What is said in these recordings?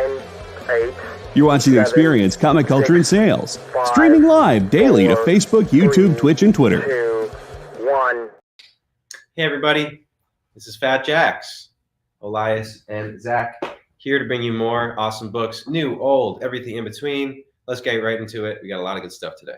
8. You're watching The Experience, Comic Culture and Sales. Streaming live daily to Facebook, YouTube, Twitch, and Twitter. 2, 1. Hey, everybody. This is Fat Jax, Elias, and Zach here to bring you more awesome books, new, old, everything in between. Let's get right into it. We got a lot of good stuff today.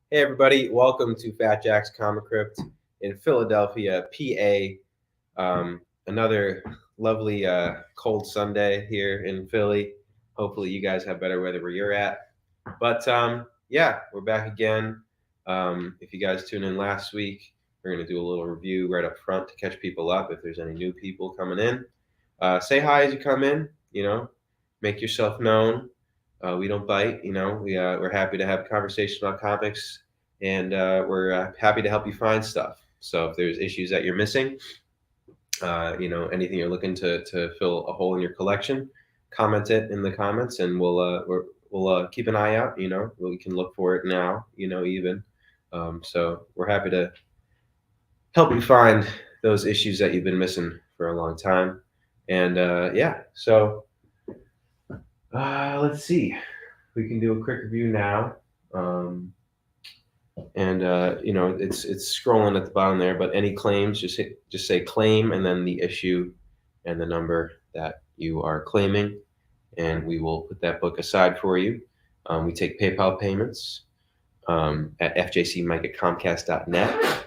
Hey everybody, welcome to Fat Jack's Comicrypt in Philadelphia, PA. Another lovely cold Sunday here in Philly. Hopefully you guys have better weather where you're at. But yeah, we're back again. If you guys tuned in last week, we're going to do a little review right up front to catch people up if there's any new people coming in. Say hi as you come in, make yourself known. We don't bite, we're happy to have a conversation about comics, and we're happy to help you find stuff. So if there's issues that you're missing, anything you're looking to fill a hole in your collection, comment it in the comments, and we'll keep an eye out. We can look for it now, even. So we're happy to help you find those issues that you've been missing for a long time. And yeah, so let's see. We can do a quick review now. It's scrolling at the bottom there, but any claims, just say claim and then the issue and the number that you are claiming, and we will put that book aside for you. We take PayPal payments at fjcmike@comcast.net.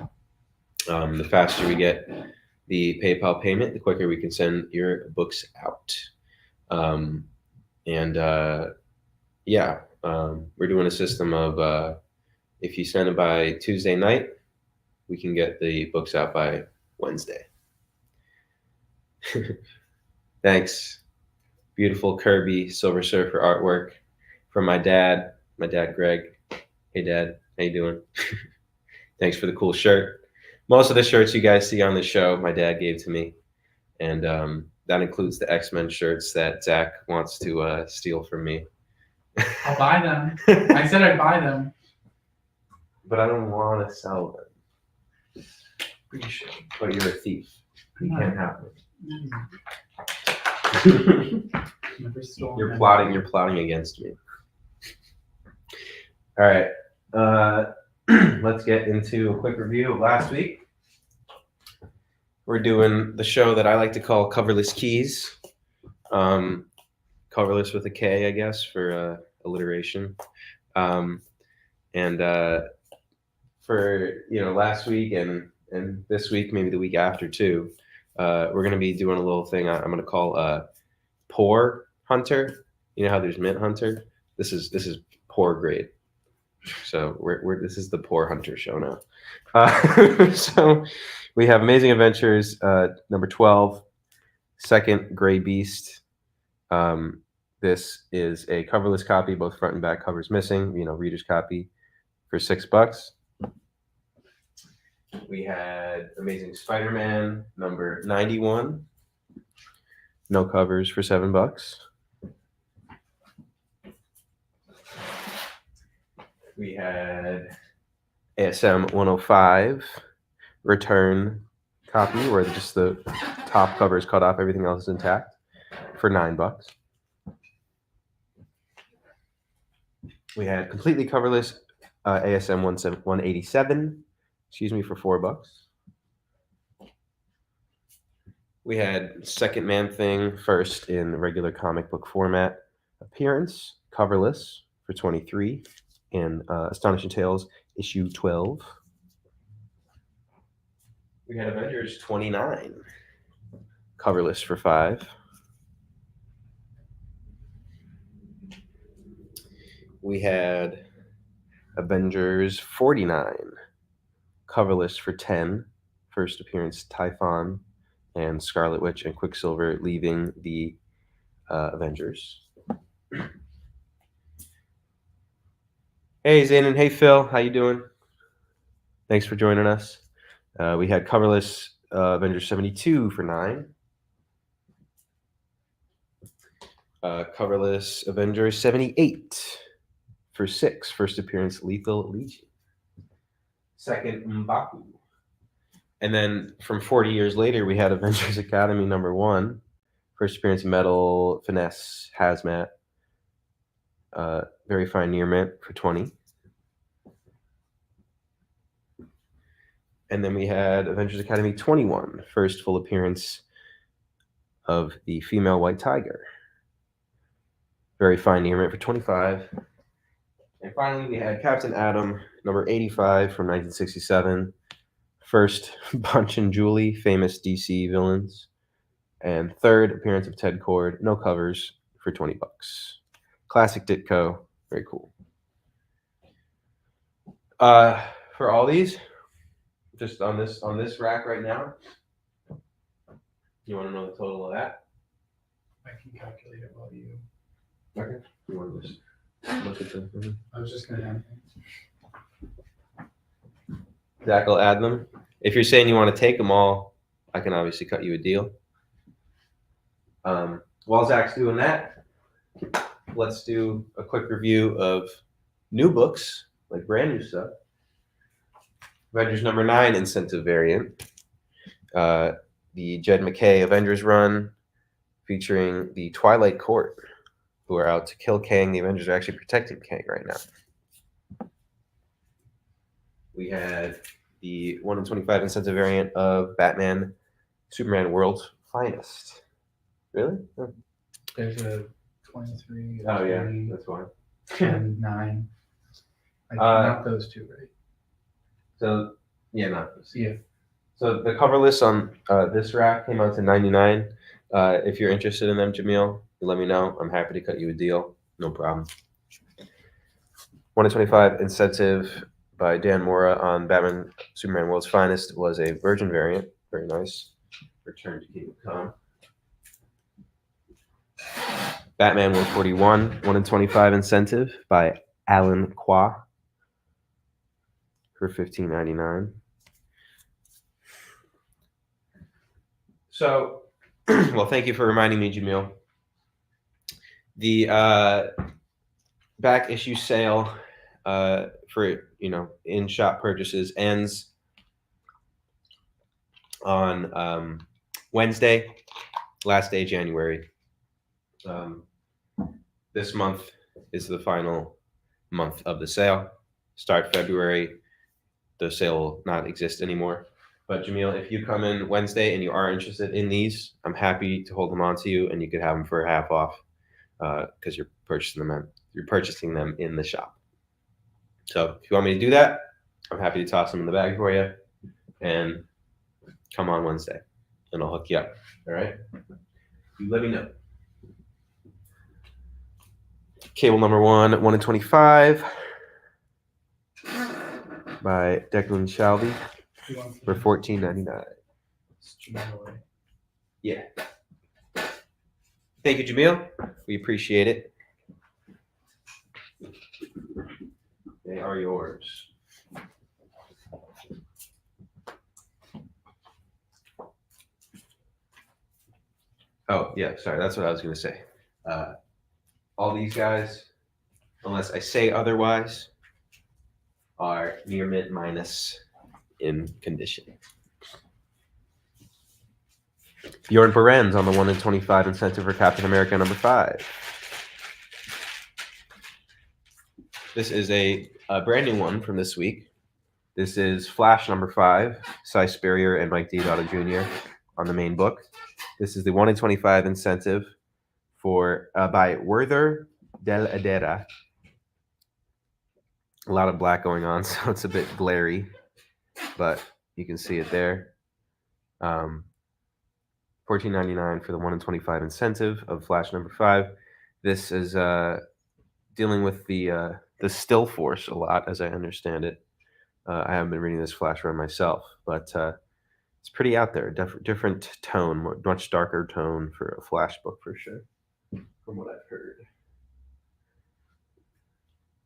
The faster we get the PayPal payment, the quicker we can send your books out. We're doing a system of if you send it by Tuesday night, we can get the books out by Wednesday. Thanks. Beautiful Kirby Silver Surfer artwork from my dad Greg. Hey Dad, how you doing? Thanks for the cool shirt. Most of the shirts you guys see on the show, my dad gave to me. And that includes the X-Men shirts that Zach wants to steal from me. I'll buy them. I said I'd buy them. But I don't want to sell them. Pretty sure. But you're a thief. You can't have them. Never stole You're them. plotting against me. All right. Let's get into a quick review of last week. We're doing the show that I like to call Coverless Keys. Coverless with a K, I guess, for alliteration. For last week and this week, maybe the week after too, we're going to be doing a little thing I'm going to call Poor Hunter. You know how there's Mint Hunter? This is poor grade. So this is the Poor Hunter show now. So we have Amazing Adventures number 12, Second Gray Beast. This is a coverless copy, both front and back covers missing. Reader's copy for $6. We had Amazing Spider-Man number 91, no covers for $7. We had ASM 105 return copy, where just the top cover is cut off, everything else is intact, for $9. We had completely coverless ASM 187, for $4. We had Second Man Thing first in regular comic book format appearance, coverless, for $23, and Astonishing Tales issue 12. We had Avengers 29, coverless, for $5. We had Avengers 49, coverless, for $10 first appearance Typhon and Scarlet Witch and Quicksilver leaving the Avengers. Hey Zayn, hey Phil, how you doing? Thanks for joining us. We had coverless Avengers 72 for 9. Coverless Avengers 78 for 6. First appearance Lethal Legion. Second M'Baku. And then from 40 years later, we had Avengers Academy number 1. First appearance Metal, Finesse, Hazmat. Very Fine Near Mint for 20. And then we had Avengers Academy 21. First full appearance of the female White Tiger. Very Fine Near Mint for 25. And finally, we had Captain Atom number 85 from 1967. First, Bunch and Julie, famous DC villains. And third appearance of Ted Kord, no covers, for $20. Classic Ditko, very cool. For all these, just on this rack right now, you want to know the total of that? I can calculate it while you. Okay. You want to just look at the. I was just gonna add things. Zach will add them. If you're saying you want to take them all, I can obviously cut you a deal. While Zach's doing that, let's do a quick review of new books, like brand new stuff. Avengers number 9 incentive variant. The Jed MacKay Avengers run featuring the Twilight Court, who are out to kill Kang. The Avengers are actually protecting Kang right now. We had the 1 in 25 incentive variant of Batman, Superman World's Finest. Really? Oh. There's a 23. Oh, yeah, 20, that's why. and 9. Not those two, right? So, yeah, not those. Yeah. So the cover list on this rack came out to $99. If you're interested in them, Jamil, let me know. I'm happy to cut you a deal. No problem. 1 in 25 incentive by Dan Mora on Batman Superman World's Finest was a Virgin variant. Very nice. Return to Kingdom Come. Batman 141, 1 in 25 incentive by Alan Qua for $15.99. So, well, thank you for reminding me, Jamil. The back issue sale for in-shop purchases ends on Wednesday, last day January. This month is the final month of the sale. Start February, the sale will not exist anymore. But Jamil, if you come in Wednesday and you are interested in these, I'm happy to hold them on to you, and you could have them for half off because you're purchasing them in the shop. So if you want me to do that, I'm happy to toss them in the bag for you, and come on Wednesday, and I'll hook you up. All right? You let me know. Cable number 1, 1 in 25 by Declan Shalvey for $14.99. Yeah. Thank you, Jamil. We appreciate it. They are yours. Oh, yeah, sorry. That's what I was going to say. All these guys, unless I say otherwise, are near mint minus in condition. Bjorn Berens on the 1 in 25 incentive for Captain America number 5. This is a brand new one from this week. This is Flash number 5, Cy Spurrier and Mike Deodato Jr. on the main book. This is the 1 in 25 incentive for by Werther Del Adera. A lot of black going on, so it's a bit glary, but you can see it there. $14.99 for the 1 in 25 incentive of Flash number 5. This is dealing with the still force a lot, as I understand it. I haven't been reading this Flash run myself, but it's pretty out there. Different tone, much darker tone for a Flash book for sure, from what I've heard.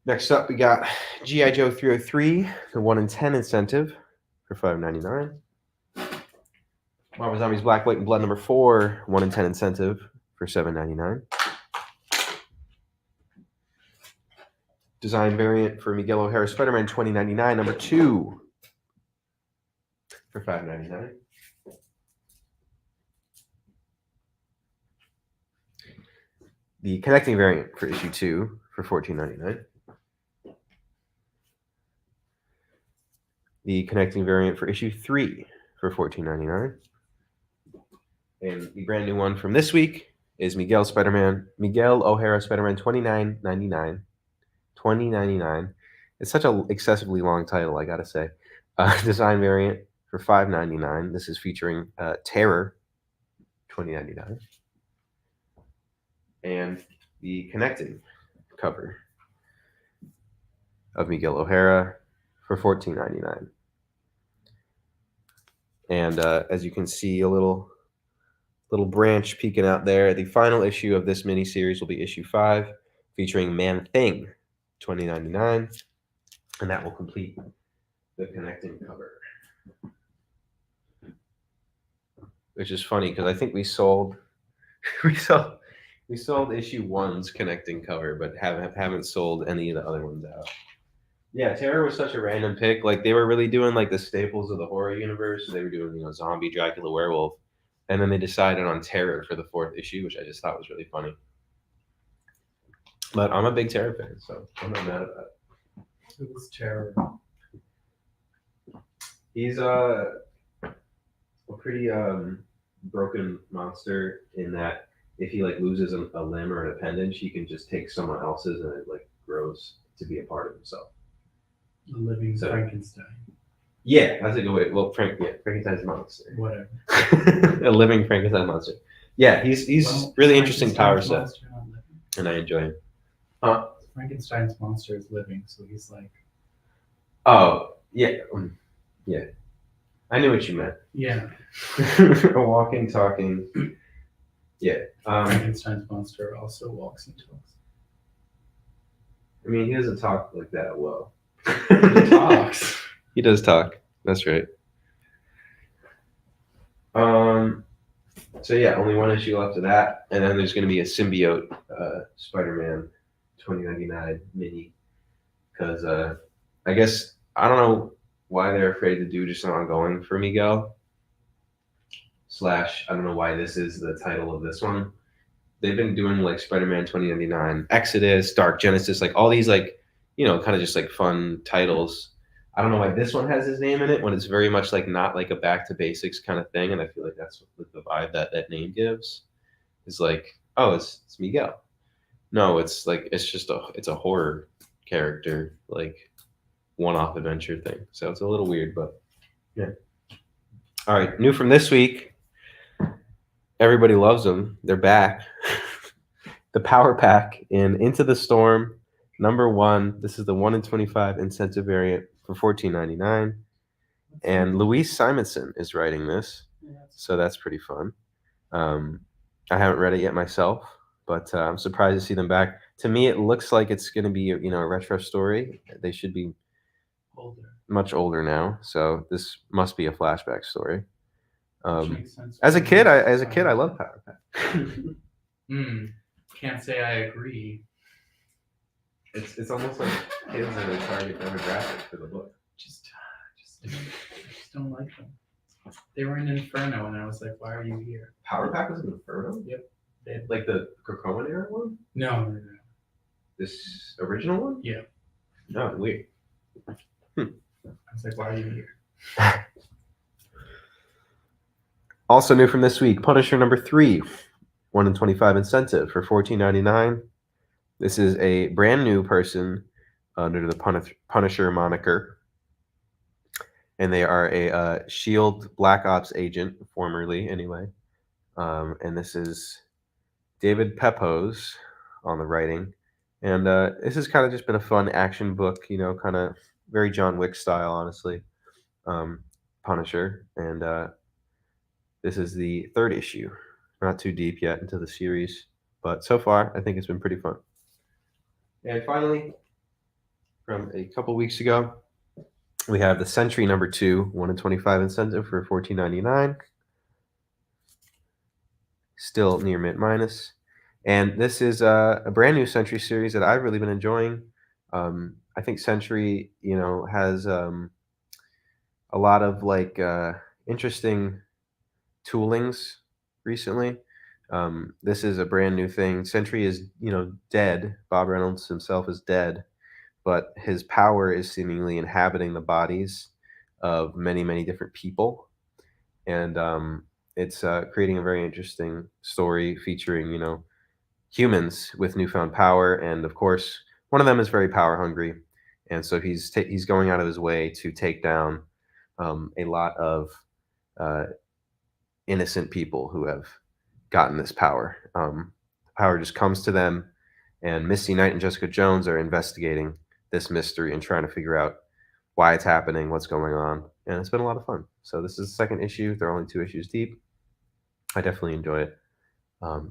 Next up, we got G.I. Joe 303, the 1 in 10 incentive for $5.99. Marvel Zombies Black, White, and Blood number 4, 1 in 10 incentive for $7.99. Design variant for Miguel O'Hara Spider-Man 2099 number 2 for $5.99. The connecting variant for issue 2 for $14.99. The connecting variant for issue 3 for $14.99. And the brand new one from this week is Miguel O'Hara Spider-Man 2099. It's such an excessively long title, I gotta say. Design variant for $5.99. This is featuring Terror 2099. And the connecting cover of Miguel O'Hara for $14.99. And as you can see, a little branch peeking out there. The final issue of this miniseries will be issue 5, featuring Man-Thing 2099, and that will complete the connecting cover. Which is funny because I think we sold issue 1's connecting cover, but haven't sold any of the other ones out. Yeah, Terror was such a random pick. Like, they were really doing like the staples of the horror universe. They were doing, zombie, Dracula, werewolf, and then they decided on Terror for the 4th issue, which I just thought was really funny. But I'm a big Terror fan, so I'm not mad about it. Who's Terror? He's a pretty broken monster in that if he loses a limb or an appendage, he can just take someone else's and it grows to be a part of himself. The living Frankenstein. Yeah, that's a good way. Well, Frankenstein's monster. Whatever. A living Frankenstein monster. Yeah, he's really interesting power set, and I enjoy him. Frankenstein's monster is living, so he's like. Oh yeah, yeah. I knew what you meant. Yeah. A walking, talking. Yeah. Frankenstein's monster also walks and talks. I mean, he doesn't talk like that well. He talks. He does talk. That's right. So yeah, only one issue left of that, and then there's going to be a symbiote Spider-Man 2099 mini, because I guess I don't know why they're afraid to do just an ongoing for Miguel. / I don't know why this is the title of this one. They've been doing Spider-Man 2099, Exodus, Dark Genesis, all these kind of just fun titles. I don't know why this one has his name in it when it's very much not a back to basics kind of thing, and I feel like that's what the vibe that name gives. Is oh, it's Miguel. No, it's just it's a horror character, one-off adventure thing. So it's a little weird, but yeah. All right, new from this week. Everybody loves them. They're back. The Power Pack in Into the Storm, number 1. This is the 1 in 25 incentive variant for $14.99. And Louise Simonson is writing this, so that's pretty fun. I haven't read it yet myself, but I'm surprised to see them back. To me, it looks like it's going to be a retro story. They should be much older now, so this must be a flashback story. As a kid, I love Power Pack. Can't say I agree. It's almost like kids are the target demographic for the book. Just don't like them. They were in Inferno, and I was like, "Why are you here?" Power Pack was in Inferno? Yep. Like the Krakoan era one? No. This original one? Yeah. No, weird. I was like, "Why are you here?" Also new from this week, Punisher number 3, 1 in 25 incentive for $14.99. This is a brand new person under the Punisher moniker, and they are a SHIELD Black Ops agent, formerly anyway. And this is David Pepose on the writing, and this has kind of just been a fun action book, kind of very John Wick style, honestly. Punisher, and This is the third issue. Not too deep yet into the series, but so far I think it's been pretty fun. And finally, from a couple weeks ago, we have the Sentry number 2, 1 in 25 incentive for $14.99. Still near mint minus. And this is a brand new Sentry series that I've really been enjoying. I think Sentry, has a lot of interesting toolings recently. This is a brand new thing. Sentry is, dead. Bob Reynolds himself is dead, but his power is seemingly inhabiting the bodies of many, many different people. And it's creating a very interesting story featuring, humans with newfound power. And of course, one of them is very power hungry. And so he's going out of his way to take down a lot of innocent people who have gotten this power. Power just comes to them, and Misty Knight and Jessica Jones are investigating this mystery and trying to figure out why it's happening, what's going on, and it's been a lot of fun. So this is the second issue. They're only 2 issues deep. I definitely enjoy it.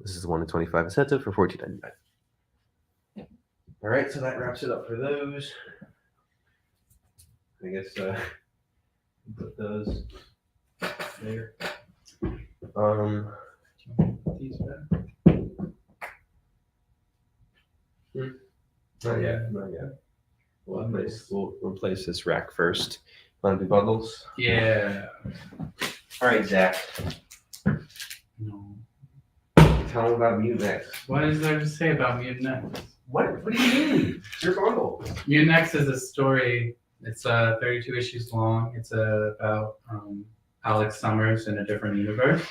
This is the 1 in 25 incentive for $14.99. All right, so that wraps it up for those. I guess put those there. These back. Not yet. We'll replace this rack first. Want to do bundles? Yeah. All right, Zach. No. Tell them about Mutant X. What is there to say about Mutant X? What do you mean? It's your bundle. Mutant X is a story. It's 32 issues long. It's about Alex Summers in a different universe.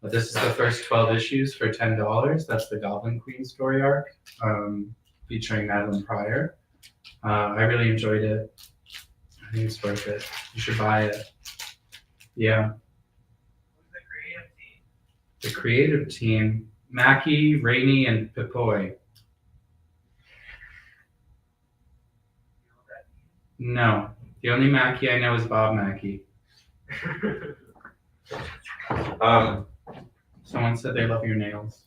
But this is the first 12 issues for $10. That's the Goblin Queen story arc, featuring Madeline Pryor. I really enjoyed it. I think it's worth it. You should buy it. Yeah. The creative team, Mackie, Rainey, and Pipoy. No. The only Mackie I know is Bob Mackie. Someone said they love your nails.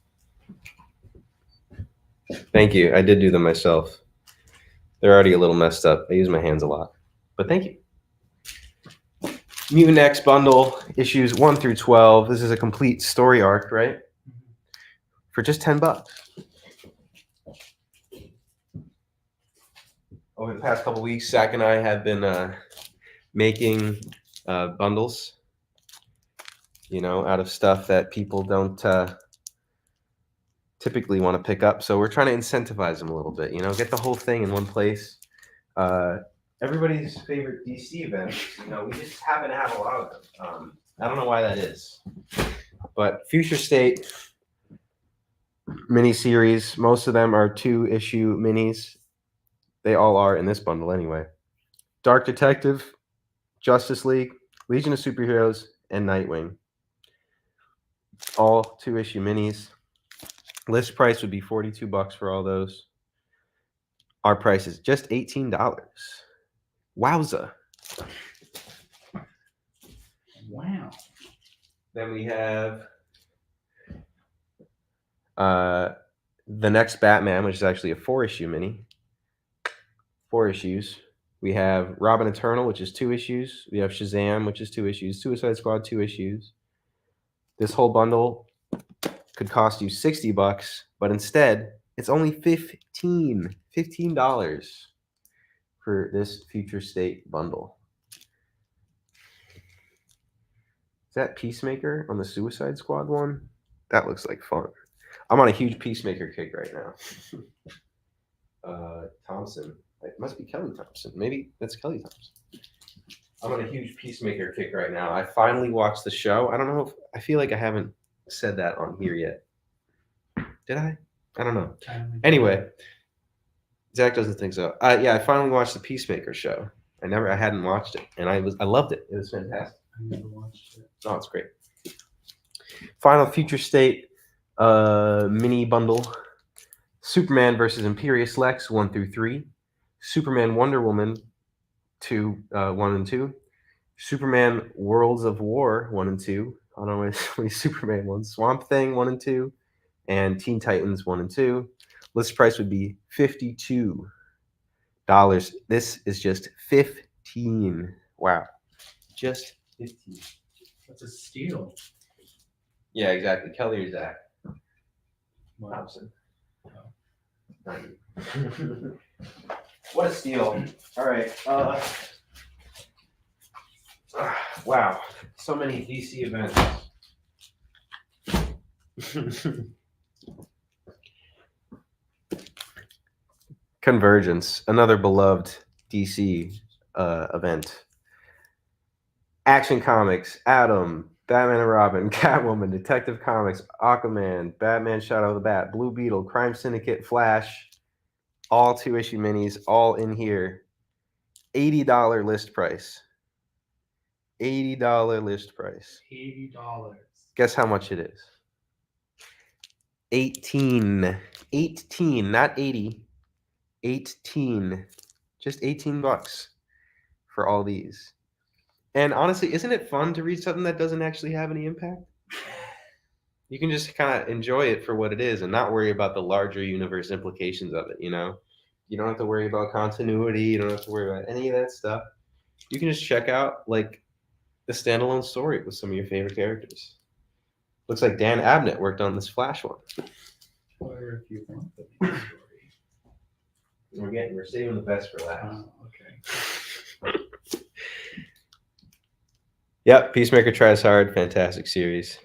Thank you. I did do them myself. They're already a little messed up. I use my hands a lot. But thank you. Mutant X bundle, issues 1 through 12. This is a complete story arc, right? For just $10. Over the past couple weeks, Zach and I have been making bundles, out of stuff that people don't typically want to pick up. So we're trying to incentivize them a little bit, get the whole thing in one place. Everybody's favorite DC events, we just happen to have a lot of them. I don't know why that is. But Future State miniseries, most of them are 2-issue minis. They all are in this bundle anyway. Dark Detective, Justice League, Legion of Superheroes, and Nightwing. All 2-issue minis. List price would be $42 for all those. Our price is just $18. Wowza. Wow. Then we have the next Batman, which is actually a 4-issue mini. 4 issues. We have Robin Eternal, which is 2 issues. We have Shazam, which is 2 issues. Suicide Squad, 2 issues. This whole bundle could cost you $60, but instead, it's only $15 for this Future State bundle. Is that Peacemaker on the Suicide Squad one? That looks like fun. I'm on a huge Peacemaker kick right now. Thompson. It must be Kelly Thompson. Maybe that's Kelly Thompson. I'm on a huge Peacemaker kick right now. I finally watched the show. I don't know if I feel like I haven't said that on here yet. Did I? I don't know. Anyway, Zach doesn't think so. Yeah, I finally watched the Peacemaker show. I hadn't watched it, and I loved it. It was fantastic. I never watched it. Oh, it's great. Final Future State mini bundle. Superman versus Imperious Lex 1 through 3. Superman Wonder Woman 1 and 2. Superman Worlds of War 1 and 2. don't know how many Superman ones. Swamp Thing 1 and 2, and Teen Titans 1 and 2. List price would be $52. This is just 15. Wow, just 15. That's a steal. Yeah, exactly. Kelly or Zach? Wow. Thompson. What a steal! All right. Wow, so many DC events. Convergence, another beloved DC event. Action Comics, Atom, Batman and Robin, Catwoman, Detective Comics, Aquaman, Batman Shadow of the Bat, Blue Beetle, Crime Syndicate, Flash, all 2-issue minis, all in here. $80 list price. $80 list price. $80. Guess how much it is? 18. 18, not 80. 18. Just 18 bucks for all these. And honestly, isn't it fun to read something that doesn't actually have any impact? You can just kind of enjoy it for what it is and not worry about the larger universe implications of it, you know? You don't have to worry about continuity. You don't have to worry about any of that stuff. You can just check out, like, the standalone story with some of your favorite characters. Looks like Dan Abnett worked on this Flash one. Or if you want the main story. We're saving the best for last. Okay. Yep, Peacemaker Tries Hard, fantastic series.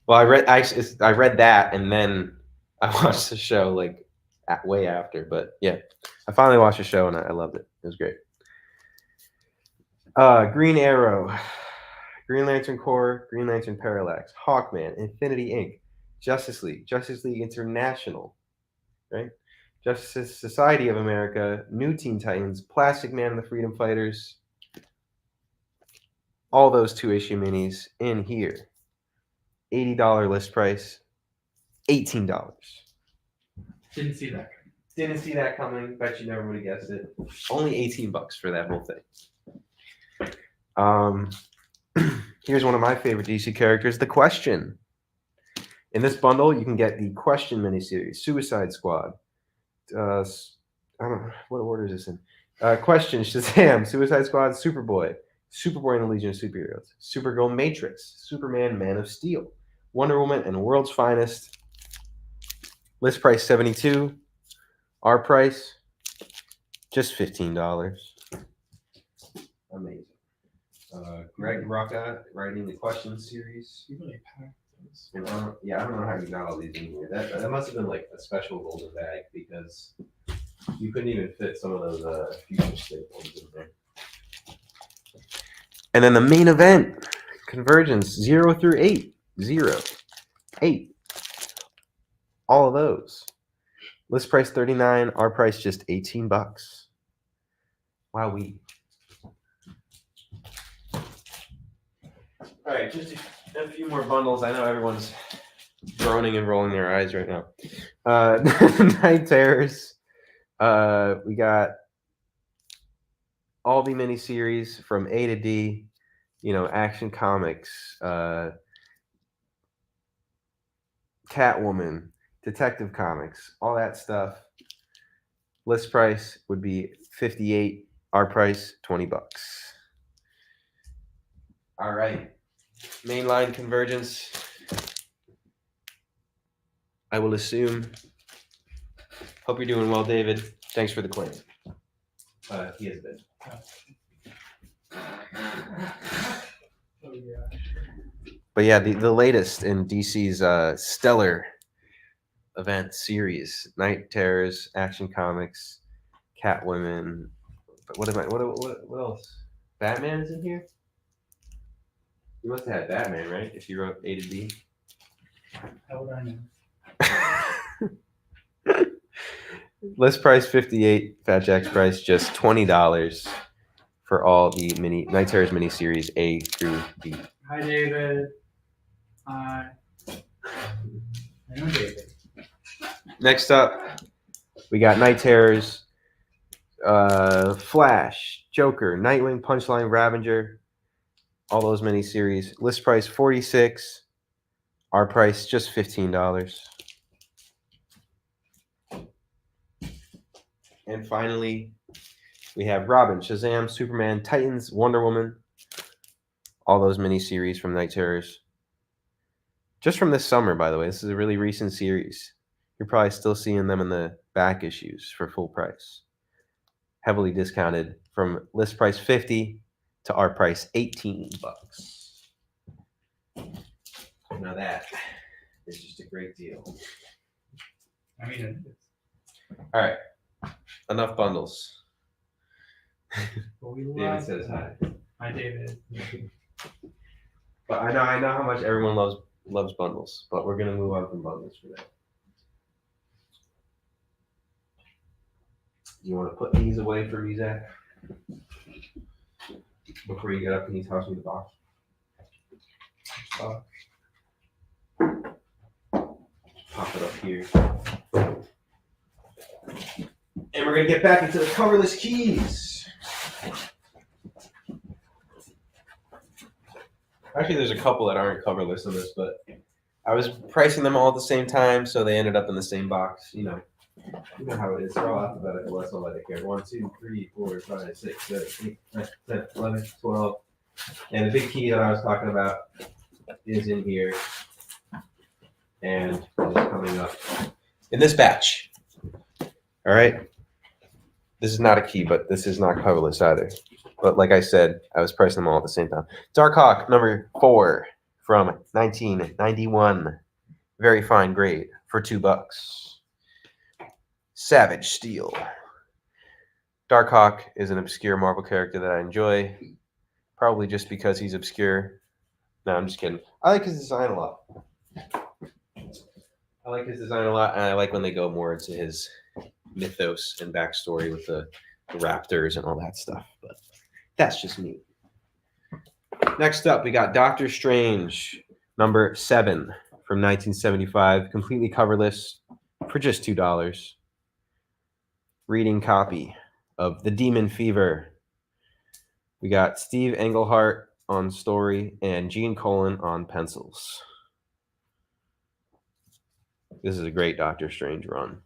Well, I read that and then I watched the show like way after. But yeah, I finally watched the show and I loved it. It was great. Green Arrow, Green Lantern Corps, Green Lantern Parallax, Hawkman, Infinity Inc., Justice League International, right? Justice Society of America, New Teen Titans, Plastic Man and the Freedom Fighters. All those 2-issue minis in here. $80 list price. $18. Didn't see that. Didn't see that coming. Bet you never would have guessed it. Only 18 bucks for that whole thing. Here's one of my favorite DC characters, The Question. In this bundle, you can get the Question miniseries, Suicide Squad. I don't know what order is this in. Question, Shazam, Suicide Squad, Superboy and the Legion of Superheroes, Supergirl, Matrix, Superman, Man of Steel, Wonder Woman, and World's Finest. List price $72. Our price just $15. Amazing. Greg Rucka writing the Question series. You really packed those. And I don't know how you got all these in here. That must have been like a special golden bag because you couldn't even fit some of those future state ones in there. And then the main event, Convergence 0 through 8. 0. 8. All of those. List price $39. Our price just $18. Wowee. All right, just a few more bundles. I know everyone's groaning and rolling their eyes right now. Night Terrors. We got all the miniseries from A to D. Action Comics, Catwoman, Detective Comics, all that stuff. List price would be $58. Our price $20. All right. Mainline Convergence. I will assume. Hope you're doing well, David. Thanks for the claim. He has been. Oh, yeah. But yeah, the latest in DC's stellar event series: Night Terrors, Action Comics, Catwoman. What else? Batman is in here. You must have had Batman, right? If you wrote A to D. How would I know? List price $58. Fat Jack's price just $20 for all the Night Terrors miniseries A through D. Hi, David. Hi. I know David. Next up, we got Night Terrors, Flash, Joker, Nightwing, Punchline, Ravager, All those miniseries. List price $46. Our price just $15. And finally, we have Robin, Shazam, Superman, Titans, Wonder Woman. All those miniseries from Night Terrors. Just from this summer, by the way. This is a really recent series. You're probably still seeing them in the back issues for full price. Heavily discounted from list price $50 to our price $18. Now that is just a great deal. I mean, All right. Enough bundles. we David love says hi. Hi, David. But I know how much everyone loves bundles, but we're gonna move on from bundles for now. Do you want to put these away for me, Zach? Before you get up and you toss me the box. Pop it up here. And we're gonna get back into the coverless keys. Actually, there's a couple that aren't coverless on this, but I was pricing them all at the same time, so they ended up in the same box. You know how it is. They're all alphabetical. That's all I care. 1, 2, 3, 4, 5, 6, 7, 8, 9, 10, 11, 12. And the big key that I was talking about is in here, and it's coming up in this batch. All right. This is not a key, but this is not coverless either. But like I said, I was pricing them all at the same time. Darkhawk number 4 from 1991. Very fine grade for $2. Savage Steel. Darkhawk is an obscure Marvel character that I enjoy. Probably just because he's obscure. No, I'm just kidding. I like his design a lot. And I like when they go more into his mythos and backstory with the raptors and all that stuff. But that's just me. Next up, we got Doctor Strange, number 7 from 1975, completely coverless for just $2. Reading copy of The Demon Fever. We got Steve Englehart on story and Gene Colan on pencils. This is a great Doctor Strange run.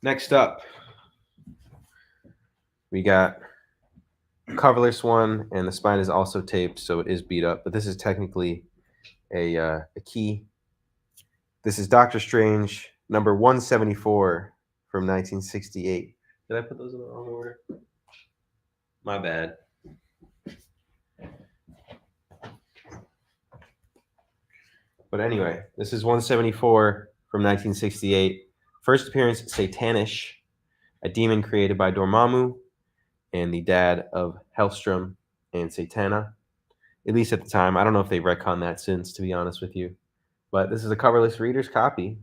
Next up, we got coverless one, and the spine is also taped, so it is beat up. But this is technically a key. This is Doctor Strange, number 174 from 1968. Did I put those in the wrong order? My bad. But anyway, this is 174 from 1968. First appearance, Satanish, a demon created by Dormammu and the dad of Hellstrom and Satana. At least at the time. I don't know if they've retconned that since, to be honest with you. But this is a coverless reader's copy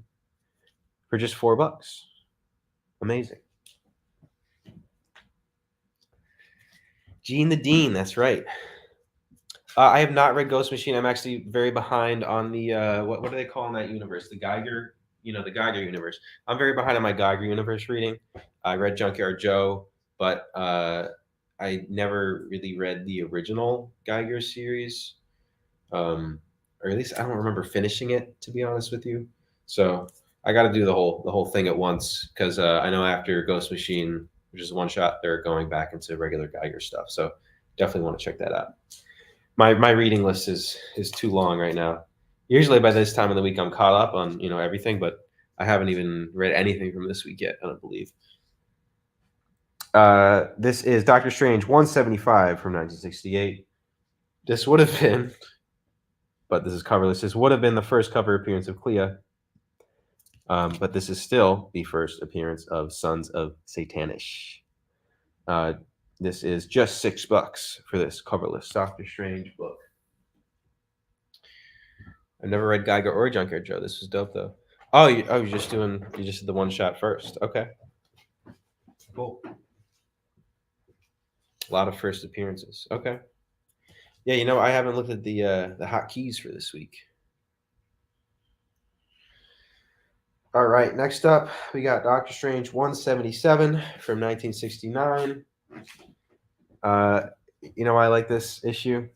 for just $4. Amazing. Gene the Dean, that's right. I have not read Ghost Machine. I'm actually very behind on the what do they call in that universe? The Geiger, the Geiger universe. I'm very behind on my Geiger universe reading. I read Junkyard Joe, but I never really read the original Geiger series, or at least I don't remember finishing it, to be honest with you. So I got to do the whole thing at once, because I know after Ghost Machine, which is one shot, they're going back into regular Geiger stuff. So definitely want to check that out. My reading list is too long right now. Usually by this time of the week I'm caught up on everything, but I haven't even read anything from this week yet, I don't believe. This is Doctor Strange 175 from 1968. This would have been, but this is coverless. This would have been the first cover appearance of Clea. But this is still the first appearance of Sons of Satanish. This is just $6 for this coverless Doctor Strange book. I've never read Geiger or Junkyard Joe. This was dope though. You just did the one shot first. Okay. Cool. A lot of first appearances. Okay. Yeah, I haven't looked at the hot keys for this week. All right, next up, we got Doctor Strange 177 from 1969. You know why I like this issue?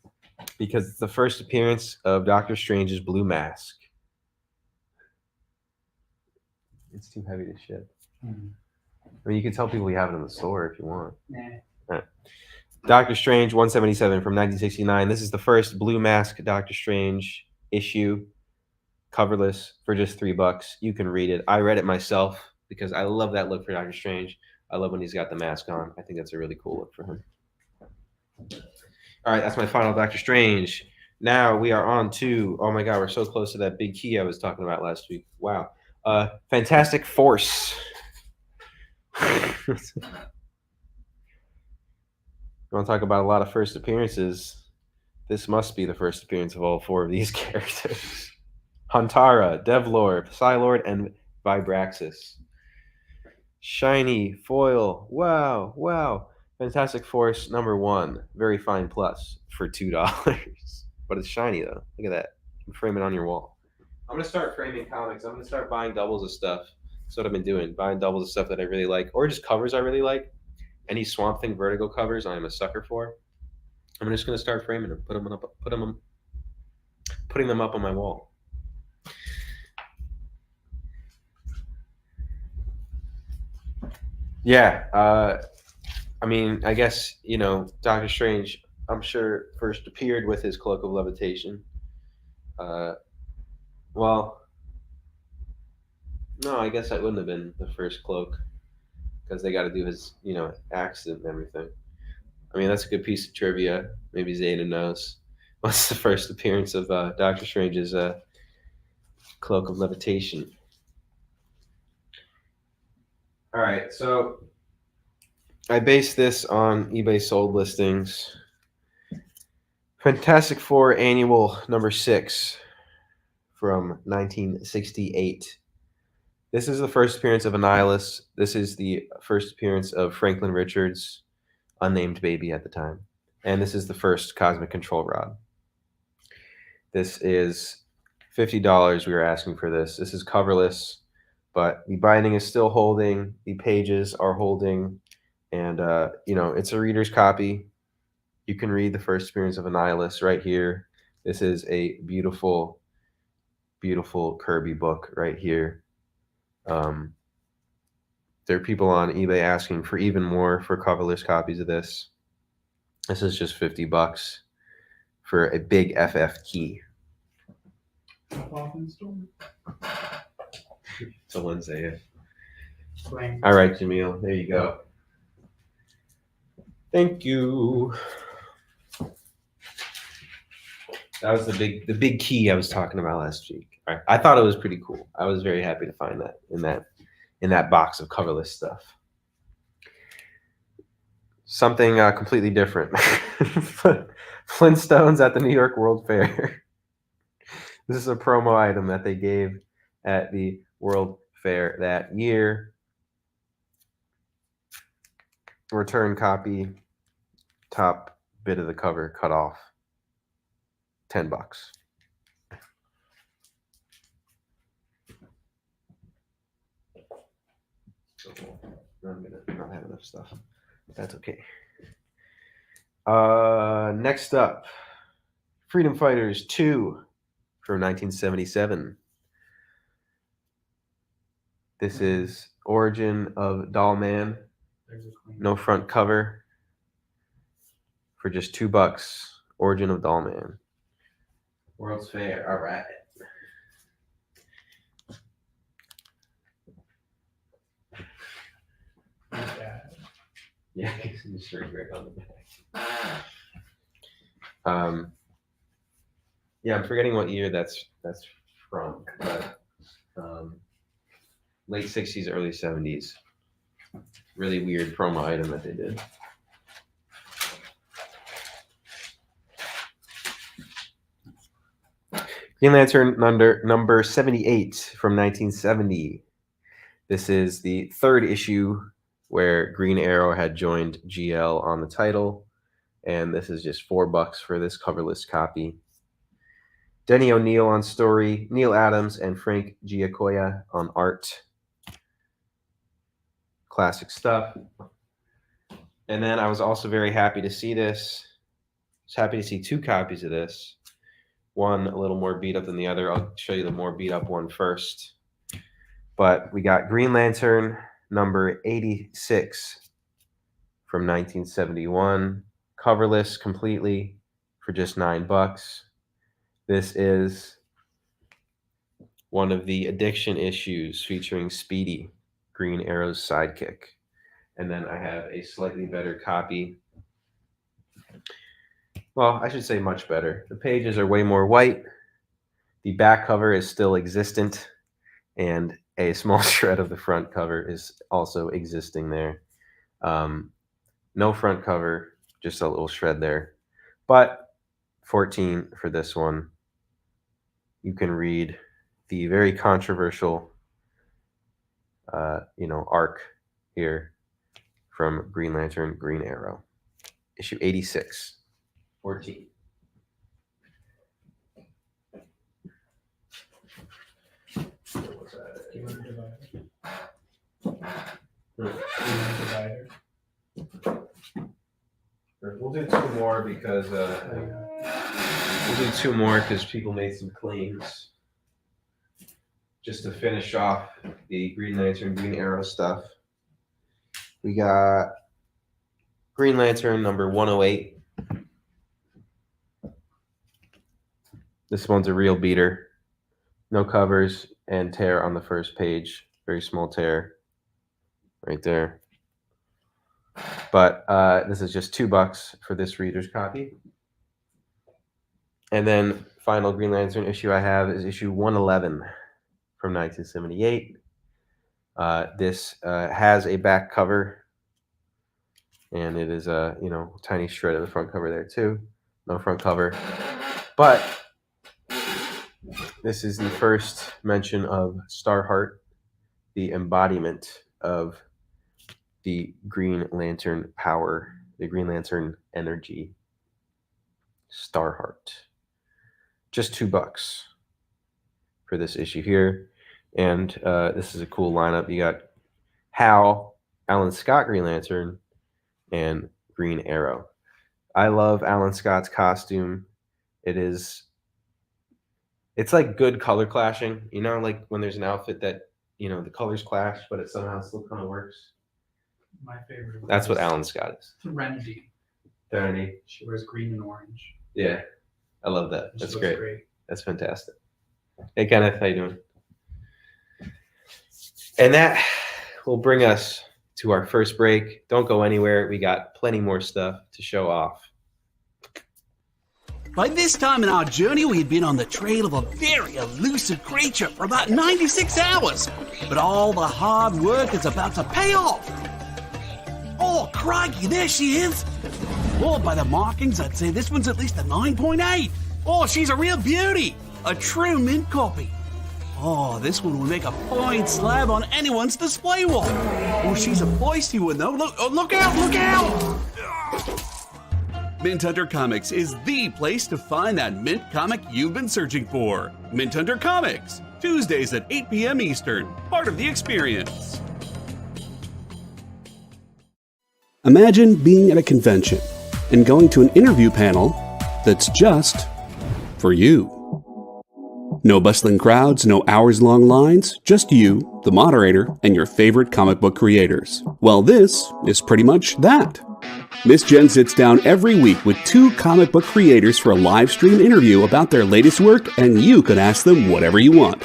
Because it's the first appearance of Doctor Strange's blue mask. It's too heavy to ship. I mean, you can tell people you have it in the store if you want. Right. Doctor Strange 177 from 1969. This is the first blue mask Doctor Strange issue, coverless, for just $3. You can read it. I read it myself because I love that look for Doctor Strange. I love when he's got the mask on. I think that's a really cool look for him. All right, that's my final Doctor Strange. Now we are on to, oh my God, we're so close to that big key I was talking about last week. Wow. Fantastic Force. You want to talk about a lot of first appearances? This must be the first appearance of all 4 of these characters. Huntara, Devlor, Psylord, and Vibraxis. Shiny foil. Wow, wow. Fantastic Force number 1. Very fine plus for $2. But it's shiny though. Look at that. You can frame it on your wall. I'm going to start framing comics. I'm going to start buying doubles of stuff. That's what I've been doing. Buying doubles of stuff that I really like. Or just covers I really like. Any Swamp Thing Vertigo covers I'm a sucker for. I'm just going to start framing them. Putting them up on my wall. Yeah. I mean, I guess, Doctor Strange, I'm sure, first appeared with his Cloak of Levitation. Well, no, I guess that wouldn't have been the first cloak because they got to do his, accident and everything. I mean, that's a good piece of trivia. Maybe Zayden knows. What's the first appearance of Doctor Strange's Cloak of Levitation? All right, so I based this on eBay sold listings. Fantastic Four Annual number 6 from 1968. This is the first appearance of Annihilus. This is the first appearance of Franklin Richards, unnamed baby at the time. And this is the first Cosmic Control Rod. This is $50 we were asking for this. This is coverless, but the binding is still holding. The pages are holding. And, it's a reader's copy. You can read the first appearance of Annihilus right here. This is a beautiful, beautiful Kirby book right here. There are people on eBay asking for even more for coverless copies of this. This is just $50 for a big FF key. To Lindsay. All right, Jamil, there you go. Thank you. That was the big key I was talking about last week. All right. I thought it was pretty cool. I was very happy to find that in that box of coverless stuff. Something completely different. Flintstones at the New York World Fair. This is a promo item that they gave at the World Fair that year. Return copy, top bit of the cover cut off. $10. I'm gonna not have enough stuff. That's okay. Next up, Freedom Fighters 2 from 1977. This is Origin of Dollman. No front cover. For just $2. Origin of Dollman. World's Fair. All right. Yeah, it's in the string right on the back. Yeah, I'm forgetting what year that's from, but late 60s, early 70s. Really weird promo item that they did. Green Lantern number 78 from 1970. This is the 3rd issue where Green Arrow had joined GL on the title, and this is just $4 for this coverless copy. Denny O'Neil on story, Neil Adams and Frank Giacoia on art. Classic stuff. And then I was also very happy to see this. I was happy to see 2 copies of this. One a little more beat up than the other. I'll show you the more beat up one first. But we got Green Lantern number 86 from 1971. Coverless completely for just $9. This is one of the Addiction issues featuring Speedy, Green Arrow's sidekick. And then I have a slightly better copy. Well, I should say much better. The pages are way more white. The back cover is still existent. And a small shred of the front cover is also existing there. No front cover, just a little shred there. But $14 for this one. You can read the very controversial, arc here from Green Lantern, Green Arrow, issue 86, 14. We'll do 2 more because people made some claims. Just to finish off the Green Lantern, Green Arrow stuff, we got Green Lantern number 108. This one's a real beater. No covers and tear on the first page. Very small tear right there. But this is just $2 for this reader's copy. And then final Green Lantern issue I have is issue 111 from 1978. This has a back cover, and it is a tiny shred of the front cover there too. No front cover, but this is the first mention of Starheart, the embodiment of the Green Lantern power, the Green Lantern energy. Starheart. Just $2 for this issue here. And this is a cool lineup. You got Hal, Alan Scott Green Lantern, and Green Arrow. I love Alan Scott's costume. It's like good color clashing. Like when there's an outfit that, the colors clash, but it somehow still kind of works. My favorite. That's what Alan Scott is. Serenity. Serenity. She wears green and orange. Yeah, I love that. That's great. Great. That's fantastic. Hey, Kenneth, how you doing? And that will bring us to our first break. Don't go anywhere. We got plenty more stuff to show off. By this time in our journey, we had been on the trail of a very elusive creature for about 96 hours. But all the hard work is about to pay off. Oh, crikey, there she is. Oh, by the markings, I'd say this one's at least a 9.8. Oh, she's a real beauty. A true mint copy. Oh, this one will make a fine slab on anyone's display wall. Oh, she's a feisty one, though. Look out, look out! Mint Hunter Comics is the place to find that mint comic you've been searching for. Mint Hunter Comics, Tuesdays at 8 p.m. Eastern, part of the experience. Imagine being at a convention and going to an interview panel that's just for you. No bustling crowds, no hours-long lines, just you, the moderator, and your favorite comic book creators. Well, this is pretty much that. Miss Jen sits down every week with 2 comic book creators for a live stream interview about their latest work, and you can ask them whatever you want.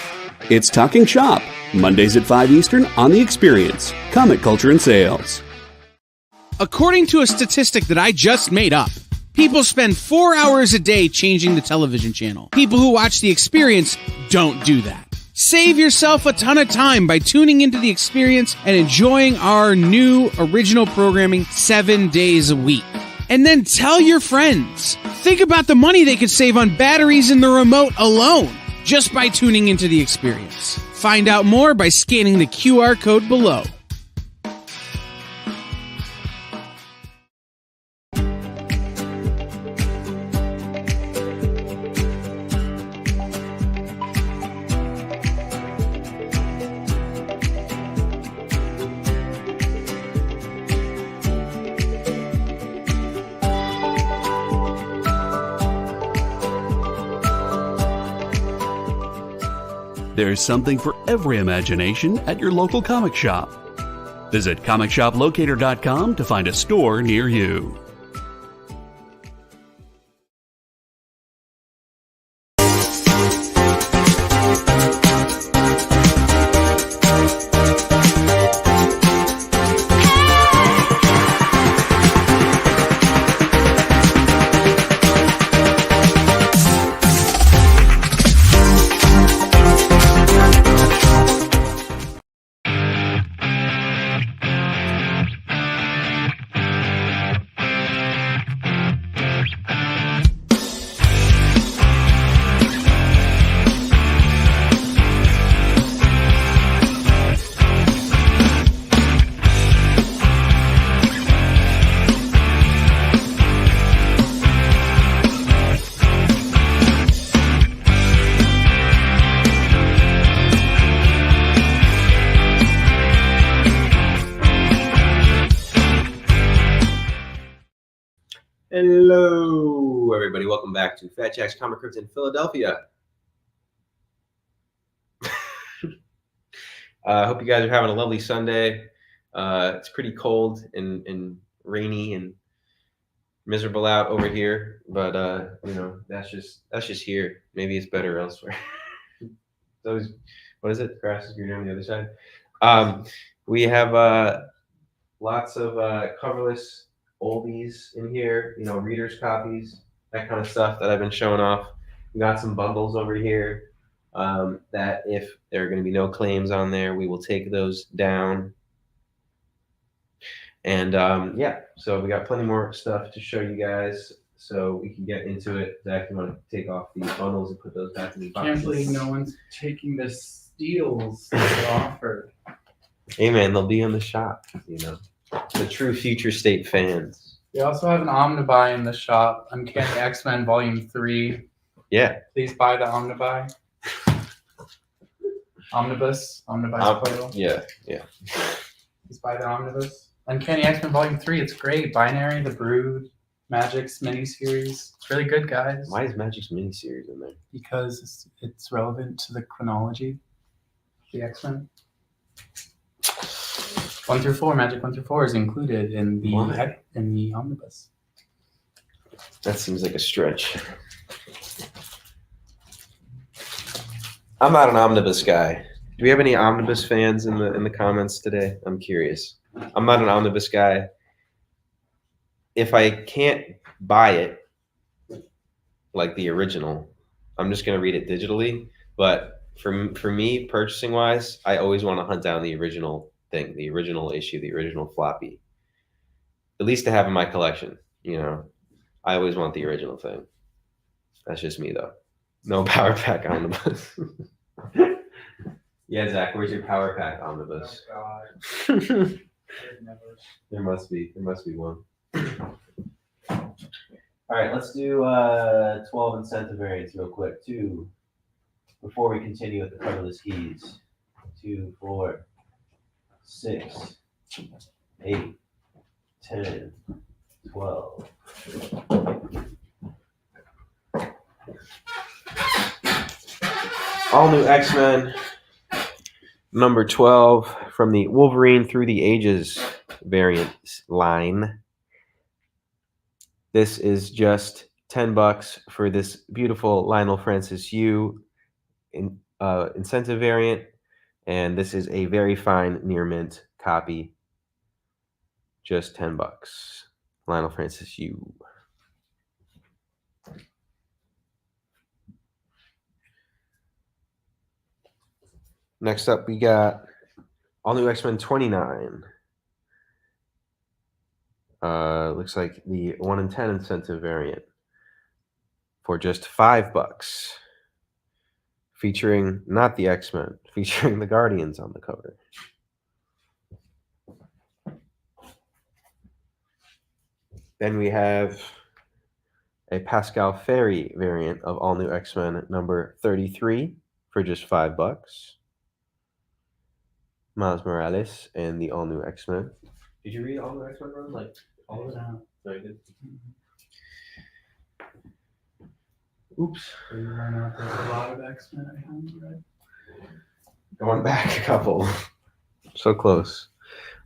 It's Talking Shop, Mondays at 5 Eastern on The Experience, Comic Culture and Sales. According to a statistic that I just made up, people spend 4 hours a day changing the television channel. People who watch The Experience don't do that. Save yourself a ton of time by tuning into The Experience and enjoying our new original programming 7 days a week. And then tell your friends. Think about the money they could save on batteries in the remote alone just by tuning into The Experience. Find out more by scanning the QR code below. There's something for every imagination at your local comic shop. Visit comicshoplocator.com to find a store near you. Hello, everybody. Welcome back to Fat Jack's Comicrypt in Philadelphia. I hope you guys are having a lovely Sunday. It's pretty cold and rainy and miserable out over here, but you know, that's just here. Maybe it's better elsewhere. It's always, what is it? Grass is greener on the other side. We have lots of coverless oldies in here, you know, readers copies, that kind of stuff that I've been showing off. We got some bundles over here that if there are going to be no claims on there, we will take those down. And yeah, so we got plenty more stuff to show you guys, so we can get into it. Zach, you want to take off these bundles and put those back in the box? Can't believe no one's taking the steals that are offered. Hey man, they'll be in the shop, you know. The true future state fans. We also have an Omnibuy in the shop. Uncanny X-Men Volume 3. Yeah. Please buy the Omnibuy. Omnibus. Omnibus plural. Yeah. Please buy the Omnibus. Uncanny X-Men Volume 3. It's great. Binary, The Brood, Magic's miniseries. It's really good, guys. Why is Magic's miniseries in there? Because it's relevant to the chronology of the X-Men. 1 through 4, Magic 1 through 4 is included in the Omnibus. That seems like a stretch. I'm not an Omnibus guy. Do we have any Omnibus fans in the comments today? I'm curious. I'm not an Omnibus guy. If I can't buy it, like the original, I'm just gonna read it digitally. But for me, purchasing wise, I always want to hunt down the original thing, the original issue, the original floppy, at least to have in my collection. You know, I always want the original thing. That's just me though. No power pack omnibus. Yeah, Zach, where's your power pack omnibus? Oh, God. There must be one. All right, let's do 12 incentive variants real quick too, before we continue with the coverless keys. 2, 4, 6, 8, 10, 12. All new X-Men number 12 from the Wolverine Through the Ages variant line. This is just $10 for this beautiful Lionel Francis Yu incentive variant. And this is a very fine near mint copy. Just $10. Lionel Francis Yu. Next up, we got All New X-Men 29. Looks like the 1 in 10 incentive variant for just $5. Featuring not the X-Men, featuring the Guardians on the cover. Then we have a Pascal Ferry variant of All New X-Men number 33 for just $5. Miles Morales and the All New X-Men. Did you read All New X-Men, bro? Like all of it? Very good. Oops. There's a lot of X-Men I haven't read. Going back a couple. So close.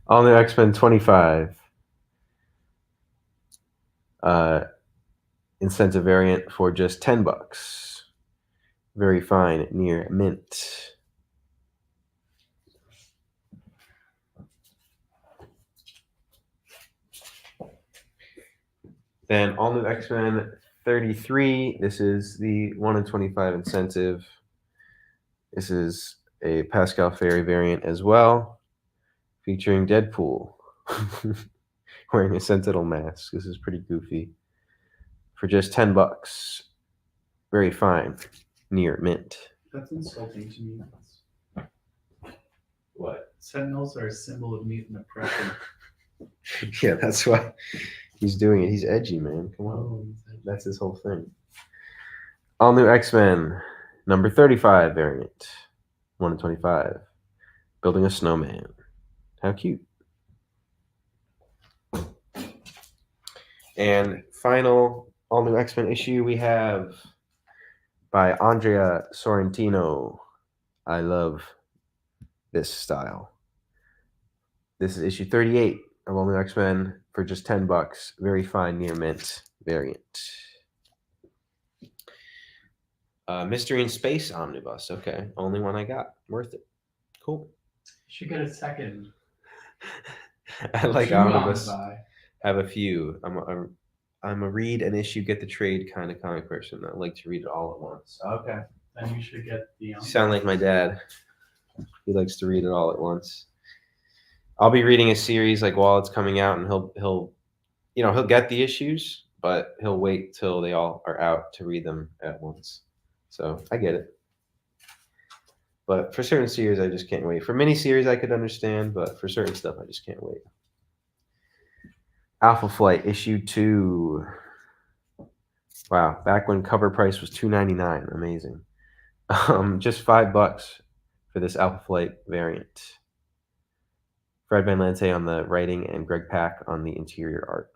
All New X-Men 25. Incentive variant for just $10. Very fine, near mint. Then All New X-Men 33. This is the 1 in 25 incentive. This is a Pascal Ferry variant as well, featuring Deadpool wearing a Sentinel mask. This is pretty goofy. For just $10. Very fine, near mint. That's insulting to me. What? Sentinels are a symbol of mutant oppression. Yeah, that's why he's doing it. He's edgy, man. Come on. Oh, That's his whole thing. All New X-Men, number 35 variant. 1 in 25. Building a snowman. How cute. And final All New X-Men issue we have by Andrea Sorrentino. I love this style. This is issue 38 of All New X-Men for just $10. Very fine, near mint variant. Mystery in Space Omnibus. Okay, only one I got. Worth it. Cool. You should get a second. I like True Omnibus. Omnibuy. Have a few. I'm a read an issue, get the trade kind of comic person. I like to read it all at once. Okay, then you should get the. You sound like my dad. He likes to read it all at once. I'll be reading a series like while it's coming out, and he'll get the issues, but he'll wait till they all are out to read them at once. So I get it. But for certain series, I just can't wait. For miniseries, I could understand, but for certain stuff, I just can't wait. Alpha Flight issue 2. Wow, back when cover price was $2.99. Amazing. Just $5 for this Alpha Flight variant. Fred Van Lente on the writing and Greg Pak on the interior art.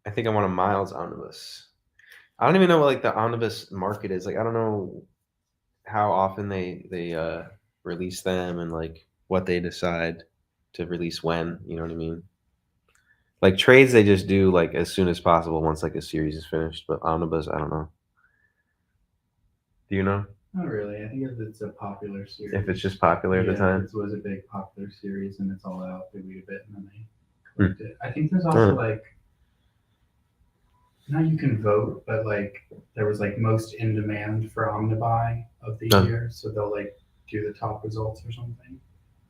I think I want a Miles omnibus. I don't even know what like the omnibus market is. Like I don't know how often they release them and like what they decide to release when. You know what I mean? Like trades, they just do like as soon as possible once like a series is finished. But omnibus, I don't know. Do you know? Not really. I think if it's a popular series. If it's just popular at the time. If it was a big popular series and it's all out, they read a bit and then they collect it. I think there's also like, now you can vote, but like there was like most in demand for Omnibuy of the year, so they'll like do the top results or something.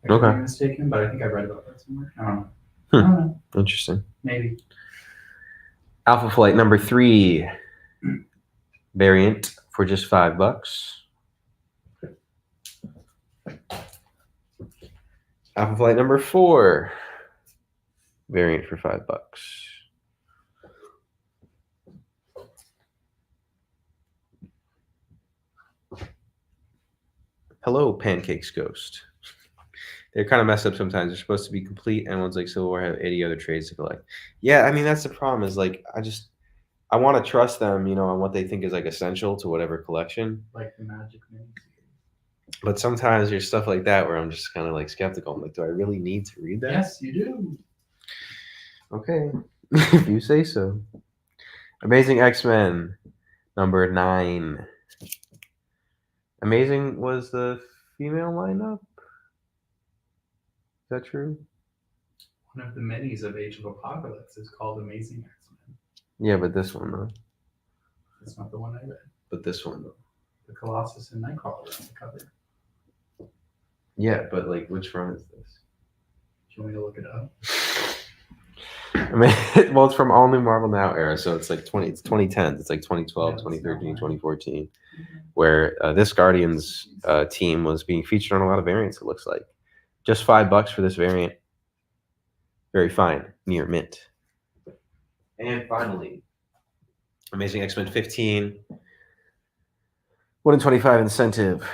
I could be mistaken, but I think I read about that somewhere. I don't know. I don't know. Interesting. Maybe. Alpha Flight number 3 variant for just $5. Alpha Flight number 4 variant for $5. Hello, Pancakes Ghost. They're kind of messed up sometimes. They're supposed to be complete, and ones like Civil War have 80 other trades to collect. Yeah, I mean that's the problem. Is like I want to trust them, you know, on what they think is like essential to whatever collection. Like the Magic miniseries. But sometimes there's stuff like that where I'm just kind of like skeptical. I'm like, do I really need to read that? Yes, you do. Okay, if you say so. Amazing X-Men number 9. Amazing was the female lineup. Is that true? One of the minis of Age of Apocalypse is called Amazing X-Men. Yeah, but this one though. That's not the one I read. But this one though. The Colossus and Nightcrawler are on the cover. Yeah, but like, which run is this? Do you want me to look it up? I mean, well, it's from All New Marvel Now era, so it's like it's 2010s. It's like 2012, Yeah, 2013, not 2014, where this Guardians team was being featured on a lot of variants. It looks like just $5 for this variant. Very fine, near mint. And finally, Amazing X-Men 15, 1 in 25 incentive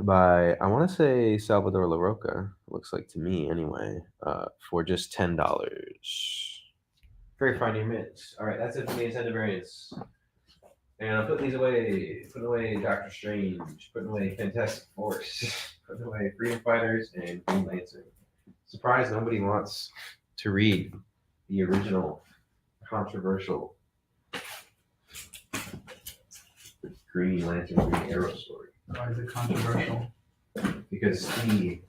by, I want to say, Salvador LaRocca, looks like to me anyway, for just $10. Very fine near mint. All right, that's it for the intended variants. And I'm putting these away. Putting away Doctor Strange. Putting away Fantastic Force. Putting away Freedom Fighters and Green Lantern. Surprised nobody wants to read the original controversial Green Lantern Green Arrow story. Why is it controversial? Because he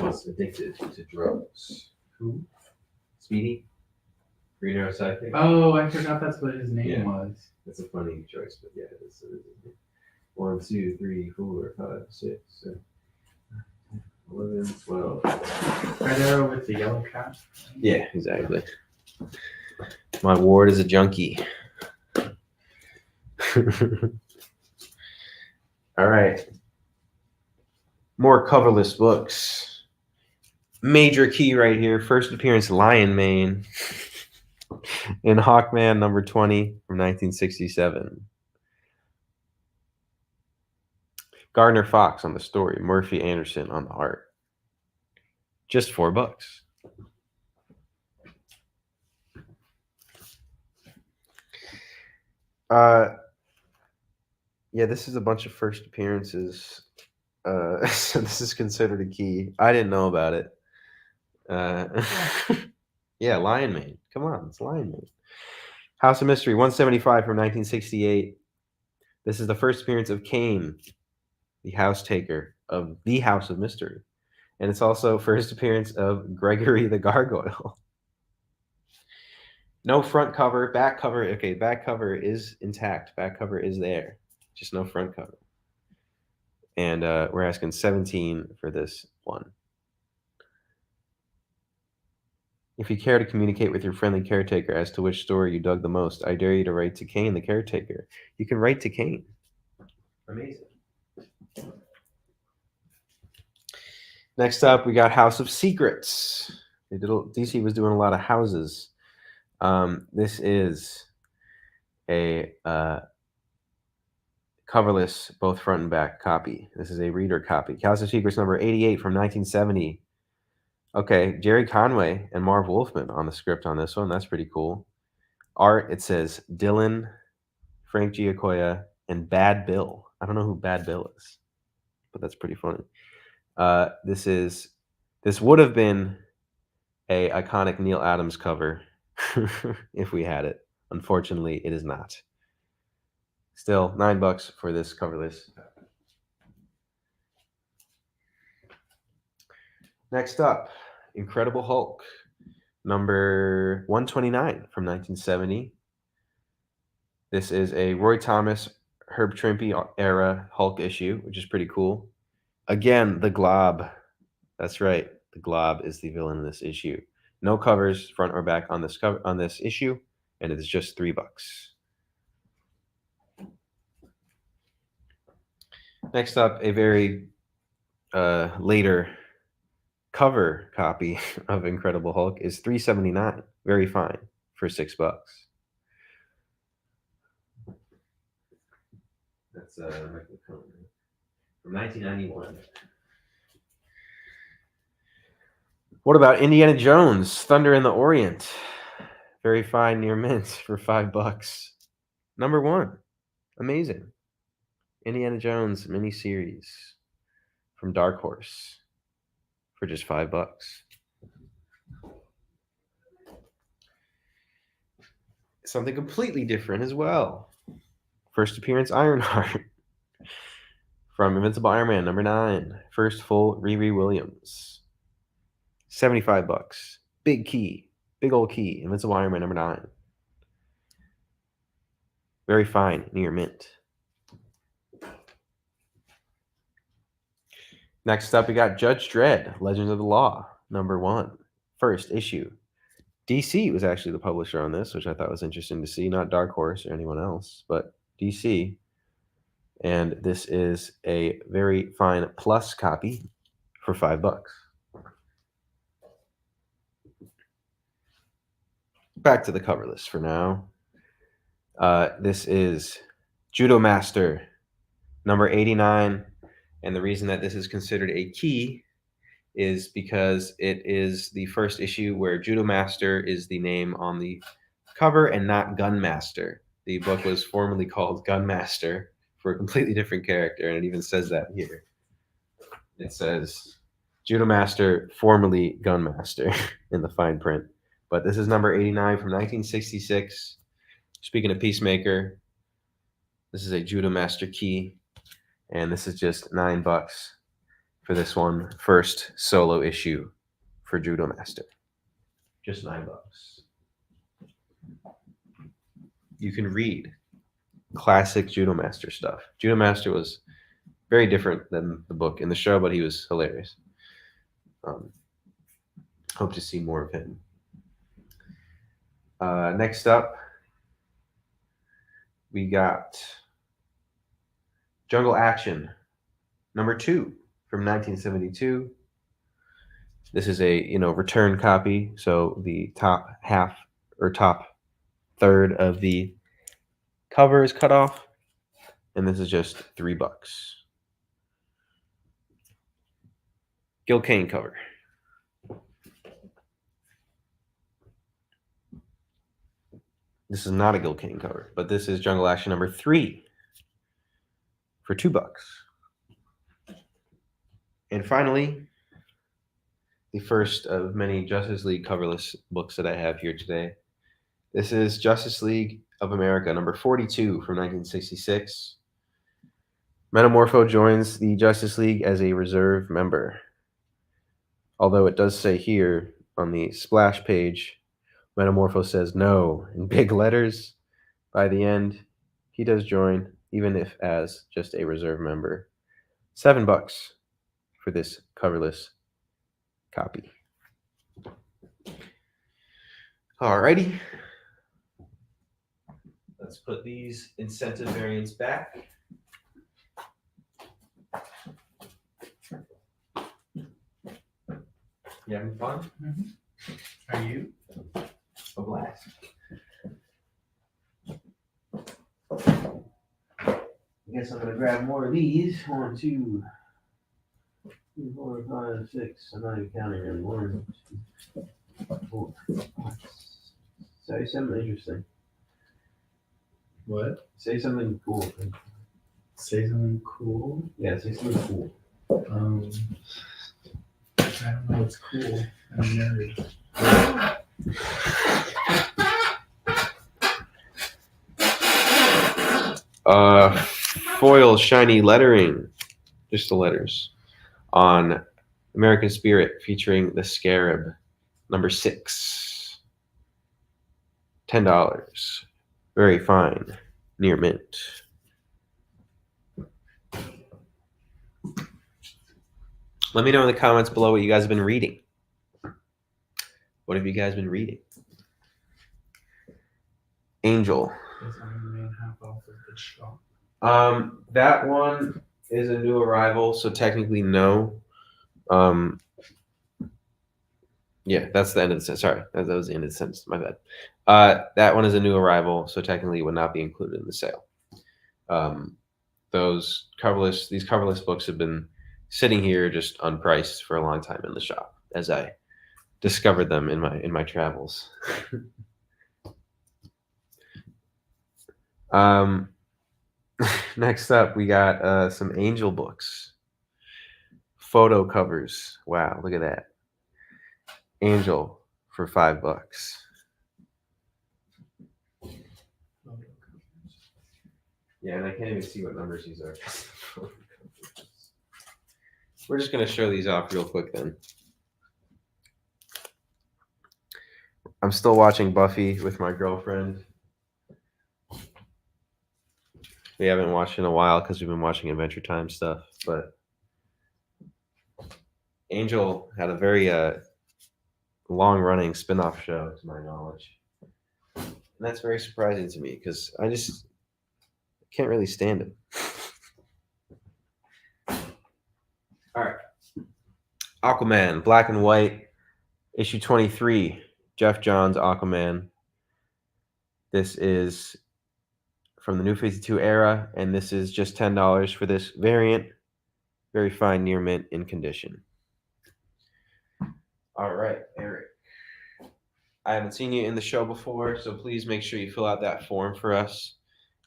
was addicted to drugs. Who? Speedy? Green Arrow sidekick? Oh, I forgot that's what his name was. That's a funny choice, but yeah, it is. 1, 2, 3, 4, 5, 6, 7, 11, 12. Red Arrow with the yellow cap. Yeah, exactly. My ward is a junkie. All right. More coverless books. Major key right here. First appearance, Lion Mane in Hawkman number 20 from 1967. Gardner Fox on the story. Murphy Anderson on the art. Just $4. Yeah, this is a bunch of first appearances. So this is considered a key. I didn't know about it. Yeah, Lion Mane. Come on, it's Lion Mane. House of Mystery, 175 from 1968. This is the first appearance of Kane, the house taker of the House of Mystery. And it's also first appearance of Gregory the Gargoyle. No front cover, back cover. Okay, back cover is intact. Back cover is there. Just no front cover. And we're asking 17 for this one. If you care to communicate with your friendly caretaker as to which story you dug the most, I dare you to write to Kane, the caretaker. You can write to Kane. Amazing. Next up, we got House of Secrets. DC was doing a lot of houses. This is a coverless, both front and back copy. This is a reader copy. House of Secrets number 88 from 1970. Okay, Jerry Conway and Marv Wolfman on the script on this one. That's pretty cool. Art, it says Dylan, Frank Giacoya, and Bad Bill. I don't know who Bad Bill is, but that's pretty funny. This would have been a iconic Neil Adams cover if we had it. Unfortunately, it is not. Still, $9 for this cover list. Next up, Incredible Hulk, number 129 from 1970. This is a Roy Thomas, Herb Trimpe era Hulk issue, which is pretty cool. Again, the Glob. That's right. The Glob is the villain in this issue. No covers, front or back on this issue, and it is just $3. Next up, a very later cover copy of Incredible Hulk is $3.79. Very fine for $6. That's from 1991. What about Indiana Jones, Thunder in the Orient? Very fine near mint for $5. Number 1. Amazing. Indiana Jones miniseries from Dark Horse for just $5. Something completely different as well. First appearance Ironheart from Invincible Iron Man number 9. First full Riri Williams. $75. Big key. Big old key. Invincible Iron Man number 9. Very fine. Near mint. Next up, we got Judge Dredd, Legends of the Law, number 1. First issue. DC was actually the publisher on this, which I thought was interesting to see. Not Dark Horse or anyone else, but DC. And this is a very fine plus copy for $5. Back to the cover list for now. This is Judo Master, number 89. And the reason that this is considered a key is because it is the first issue where Judo Master is the name on the cover and not Gunmaster. The book was formerly called Gunmaster for a completely different character, and it even says that here. It says Judo Master, formerly Gunmaster, in the fine print. But this is number 89 from 1966. Speaking of Peacemaker, this is a Judo Master key, and this is just $9 for this one. First solo issue for Judo Master. Just $9. You can read classic Judo Master stuff. Judo Master was very different than the book in the show, but he was hilarious. Hope to see more of him. Next up, we got Jungle Action, number 2 from 1972. This is a return copy, so the top half or top third of the cover is cut off, and this is just $3. Gil Kane cover. This is not a Gil Kane cover, but this is Jungle Action number 3 for $2. And finally, the first of many Justice League coverless books that I have here today. This is Justice League of America, number 42 from 1966. Metamorpho joins the Justice League as a reserve member. Although it does say here on the splash page, Metamorpho says no in big letters. By the end, he does join, even if as just a reserve member. $7 for this coverless copy. Alrighty. Let's put these incentive variants back. You having fun? Mm-hmm. Are you? A blast. I guess I'm gonna grab more of these. 1, 2, 3, 4, 5, 6. I'm not even counting them. 1, 2, 4, 5. Say something interesting. What? Say something cool. Say something cool? Yeah, say something cool. I don't know what's cool. I'm a nerd. Foil shiny lettering, just the letters, on American Spirit featuring the Scarab, number 6. $10. Very fine. Near mint. Let me know in the comments below what you guys have been reading. What have you guys been reading? Angel. It's on the main half off of the shop. That one is a new arrival, so technically no. Yeah, that's the end of the sentence. Sorry, that was the end of the sentence. My bad. That one is a new arrival, so technically it would not be included in the sale. These coverless books have been sitting here just unpriced for a long time in the shop as I discovered them in my travels. Next up, we got some Angel books. Photo covers. Wow, look at that. Angel for $5. Yeah, and I can't even see what numbers these are. We're just going to show these off real quick then. I'm still watching Buffy with my girlfriend. We haven't watched in a while because we've been watching Adventure Time stuff, but Angel had a very long-running spin-off show, to my knowledge. And that's very surprising to me because I just can't really stand him. All right. Aquaman, Black and White, issue 23, Jeff Johns, Aquaman. This is from the New 52 era, and this is just $10 for this variant. Very fine, near mint in condition. All right, Eric. I haven't seen you in the show before, so please make sure you fill out that form for us.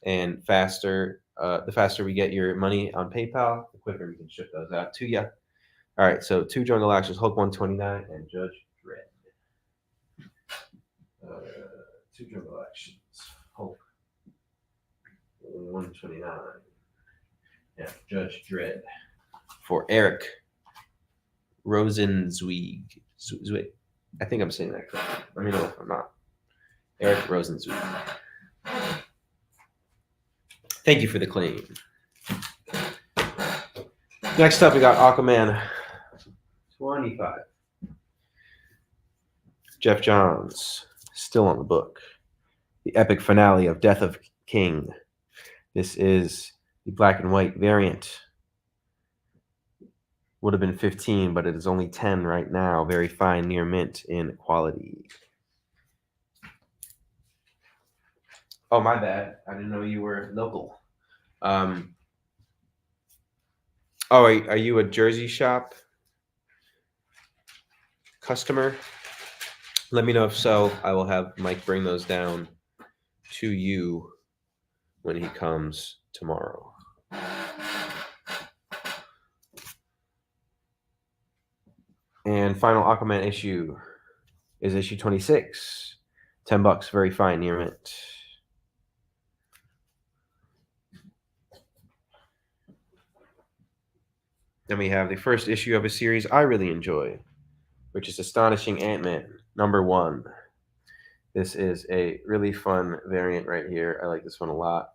And the faster we get your money on PayPal, the quicker we can ship those out to you. All right, so 2 jungle actions, Hulk 129 and Judge Dredd. 2 jungle actions, Hulk 129 and Judge Dredd for Eric Rosenzweig. I think I'm saying that correctly. Let me know if I'm not. Eric Rosenzweig. Thank you for the claim. Next up, we got Aquaman 25. Jeff Johns, still on the book. The epic finale of Death of King. This is the black and white variant. Would have been 15, but it is only 10 right now. Very fine, near mint in quality. Oh, my bad. I didn't know you were local. Are you a Jersey shop customer? Let me know if so. I will have Mike bring those down to you when he comes tomorrow. And final Aquaman issue is issue 26. $10, very fine, near mint. Then we have the first issue of a series I really enjoy, which is Astonishing Ant-Man, #1. This is a really fun variant right here. I like this one a lot.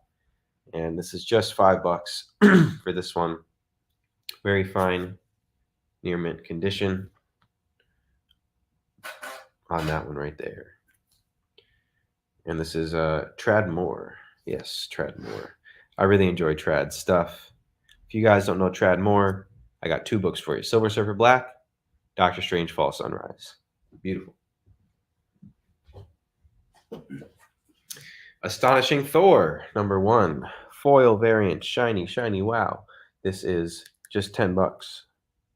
And this is just $5 for this one. Very fine, near mint condition on that one right there. And this is Trad Moore. Yes, Trad Moore. I really enjoy Trad stuff. If you guys don't know Trad Moore, I got 2 books for you. Silver Surfer Black, Doctor Strange Fall Sunrise. Beautiful. Astonishing Thor, #1. Foil variant, shiny, shiny, wow. This is just $10.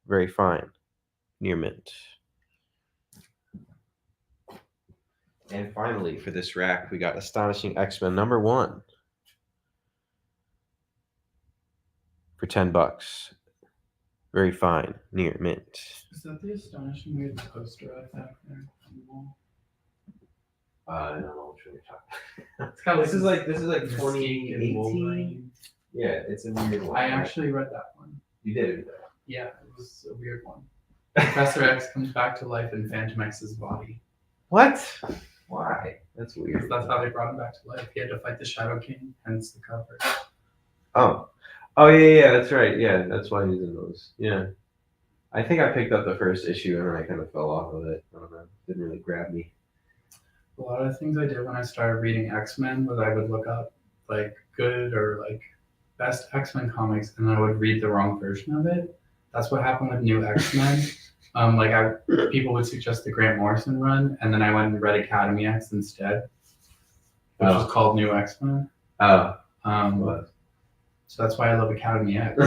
Very fine, near mint. And finally, for this rack, we got Astonishing X-Men #1 for $10. Very fine, near mint. Is that the Astonishing Weird poster I have there on the wall? I don't know which one you're talking about. It's got This is like Mystique and 2018. Wolverine. Yeah, it's a weird one. I actually read that one. You did. Yeah, it was a weird one. Professor X comes back to life in Phantom X's body. What? Why? That's weird. Because that's how they brought him back to life. He had to fight the Shadow King, hence the cover. Oh yeah, that's right. Yeah, that's why he's in those. Yeah. I think I picked up the first issue and then I kind of fell off of it. I don't know. Didn't really grab me. A lot of things I did when I started reading X-Men was I would look up like good or like best X-Men comics and I would read the wrong version of it. That's what happened with New X-Men. People would suggest the Grant Morrison run, and then I went and read Academy X instead, which was called New X-Men. So that's why I love Academy X.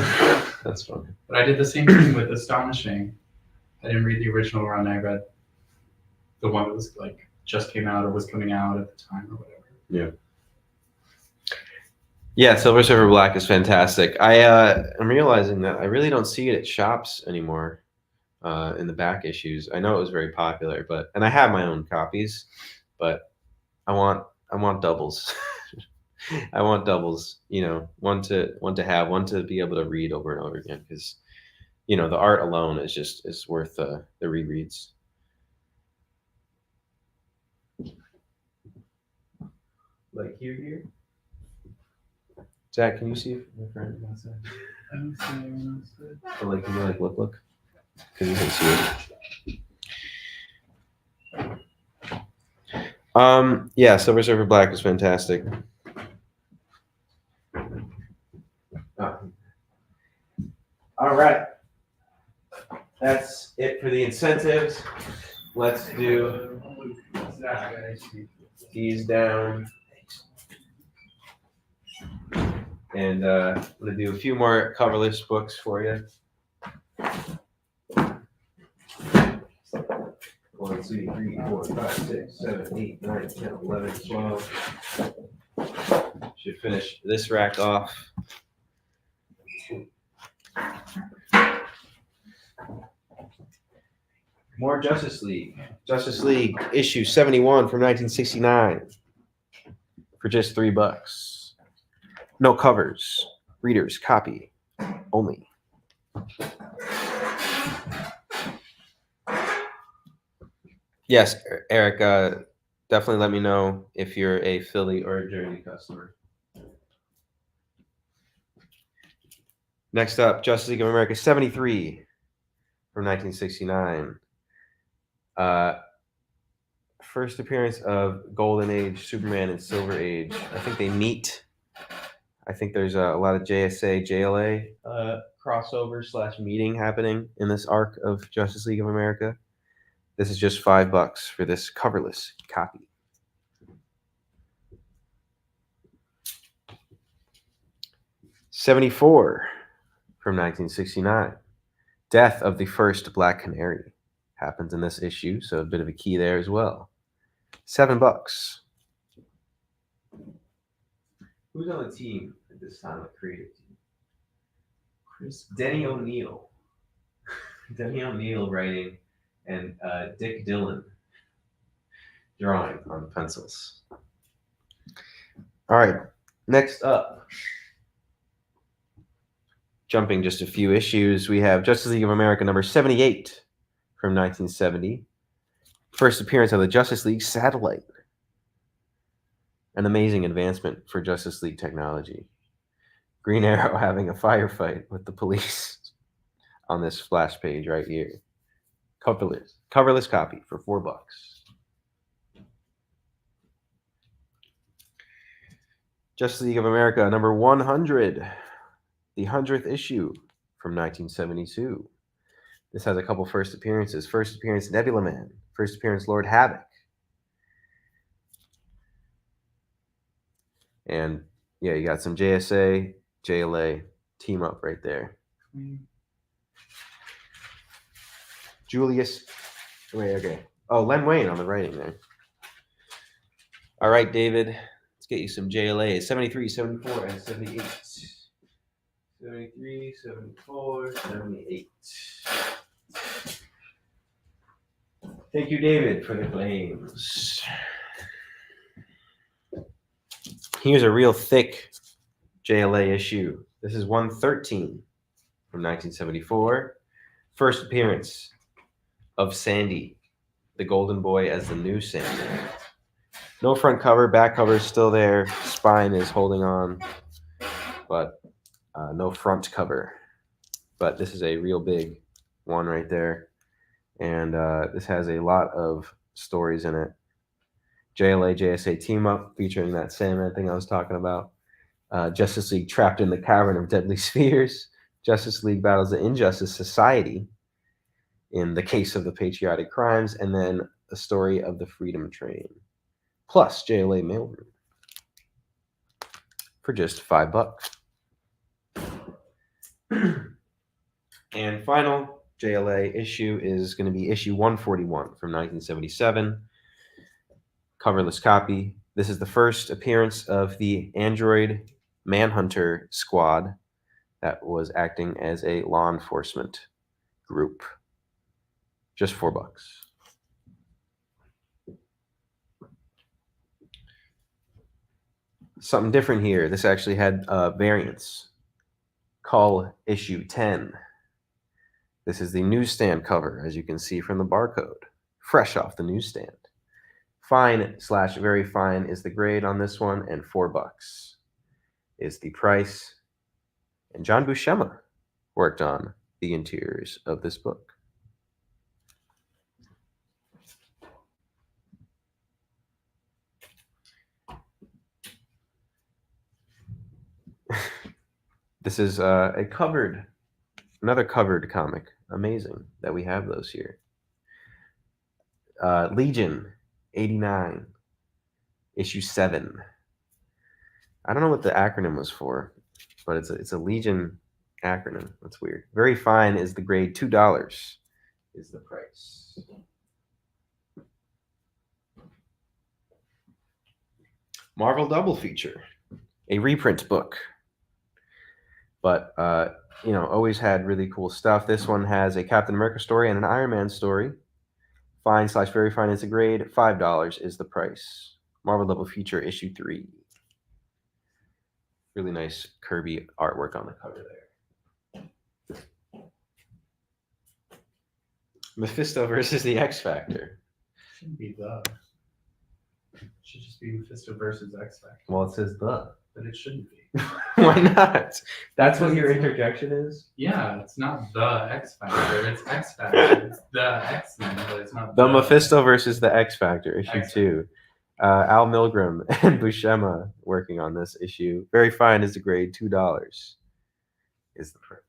That's funny. But I did the same thing with Astonishing. I didn't read the original run. I read the one that was like just came out or was coming out at the time or whatever. Yeah. Yeah, Silver Surfer Black is fantastic. I'm realizing that I really don't see it at shops anymore. In the back issues, I know it was very popular, and I have my own copies, but I want doubles. I want doubles. You know, one to have, one to be able to read over and over again, because the art alone is worth the rereads. Like here. Zach, can you see if my friend is outside? I don't see anyone else. Or can you look? Because you can see it. Yeah, Silver Surfer Black was fantastic. All right. That's it for the incentives. Let's do these down. And I'm going to do a few more coverless books for you. 1 2, 3, 4, 5, 6, 7, 8, 9, 10, 11, 12. Should finish this rack off. More Justice League. Justice League issue 71 from 1969 for just $3. No covers. Readers copy only. Yes, Eric, definitely let me know if you're a Philly or a Jersey customer. Next up, Justice League of America 73 from 1969. First appearance of Golden Age Superman and Silver Age. I think they meet. I think there's a lot of JSA, JLA crossover / meeting happening in this arc of Justice League of America. This is just $5 for this coverless copy. '74 from 1969. Death of the first Black Canary happens in this issue, so a bit of a key there as well. $7. Who's on the team at this time, a creative team? Denny O'Neil. Denny O'Neil writing, and Dick Dillon drawing on the pencils. All right, next up, jumping just a few issues, we have Justice League of America number 78 from 1970. First appearance of the Justice League satellite. An amazing advancement for Justice League technology. Green Arrow having a firefight with the police on this splash page right here. Coverless copy for $4. Justice League of America number 100, the 100th issue from 1972. This has a couple first appearances. First appearance, Nebula Man. First appearance, Lord Havoc. And yeah, you got some JSA, JLA team up right there. Julius, wait, okay. Oh, Len Wayne on the writing there. All right, David, let's get you some JLA. 73, 74, and 78. 73, 74, 78. Thank you, David, for the claims. Here's a real thick JLA issue. This is 113 from 1974. First appearance of Sandy, the Golden Boy as the new Sandy. No front cover, back cover is still there. Spine is holding on, but no front cover. But this is a real big one right there. And this has a lot of stories in it. JLA, JSA team up featuring that Sandman thing I was talking about. Justice League trapped in the cavern of deadly spheres. Justice League battles the Injustice Society in the case of the patriotic crimes, and then a story of the Freedom Train. Plus JLA mailroom for just $5. And final JLA issue is going to be issue 141 from 1977. Coverless copy. This is the first appearance of the Android Manhunter squad that was acting as a law enforcement group. Just $4. Something different here. This actually had variants. Call issue 10. This is the newsstand cover, as you can see from the barcode. Fresh off the newsstand. Fine / very fine is the grade on this one, and $4 is the price. And John Buscema worked on the interiors of this book. This is another covered comic. Amazing that we have those here. Legion 89, issue 7. I don't know what the acronym was for, but it's a Legion acronym. That's weird. Very fine is the grade. $2 is the price. Marvel double feature, a reprint book. But, always had really cool stuff. This one has a Captain America story and an Iron Man story. Fine/very fine is a grade. $5 is the price. Marvel double feature issue 3. Really nice Kirby artwork on the cover there. Mephisto versus the X Factor. Shouldn't be the. It should just be Mephisto versus X Factor. Well, it says the. But it shouldn't be. Why not? That's what your interjection is? Yeah, it's not the X Factor. It's X Factor. It's the X-Men, but it's not The Mephisto versus the X Factor, issue X-Men. 2. Al Milgram and Buscema working on this issue. Very fine is the grade. $2 is the price.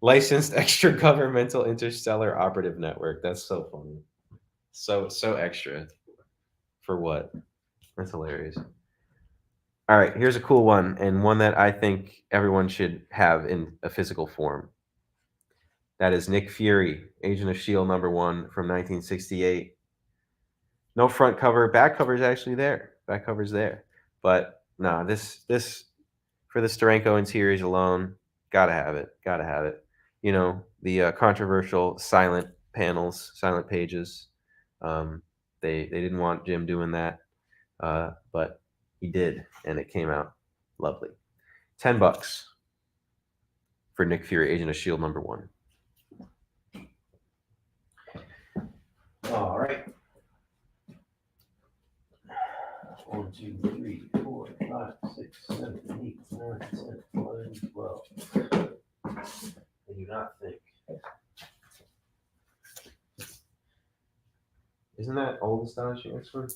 Licensed extra governmental interstellar operative network. That's so funny. So extra. For what? That's hilarious. All right, here's a cool one, and one that I think everyone should have in a physical form. That is Nick Fury, Agent of S.H.I.E.L.D. #1 from 1968. No front cover. Back cover is actually there. Back cover's there. But no, this for the Steranko interiors alone, gotta have it. Gotta have it. The controversial silent panels, silent pages. They didn't want Jim doing that, but he did, and it came out lovely. $10 for Nick Fury, Agent of S.H.I.E.L.D. #1. All right. 1, 2, 3, 4, 5, 6, 7, 8, 9, 10, 11, 12. I do not think. Isn't that old astonishing X-Men?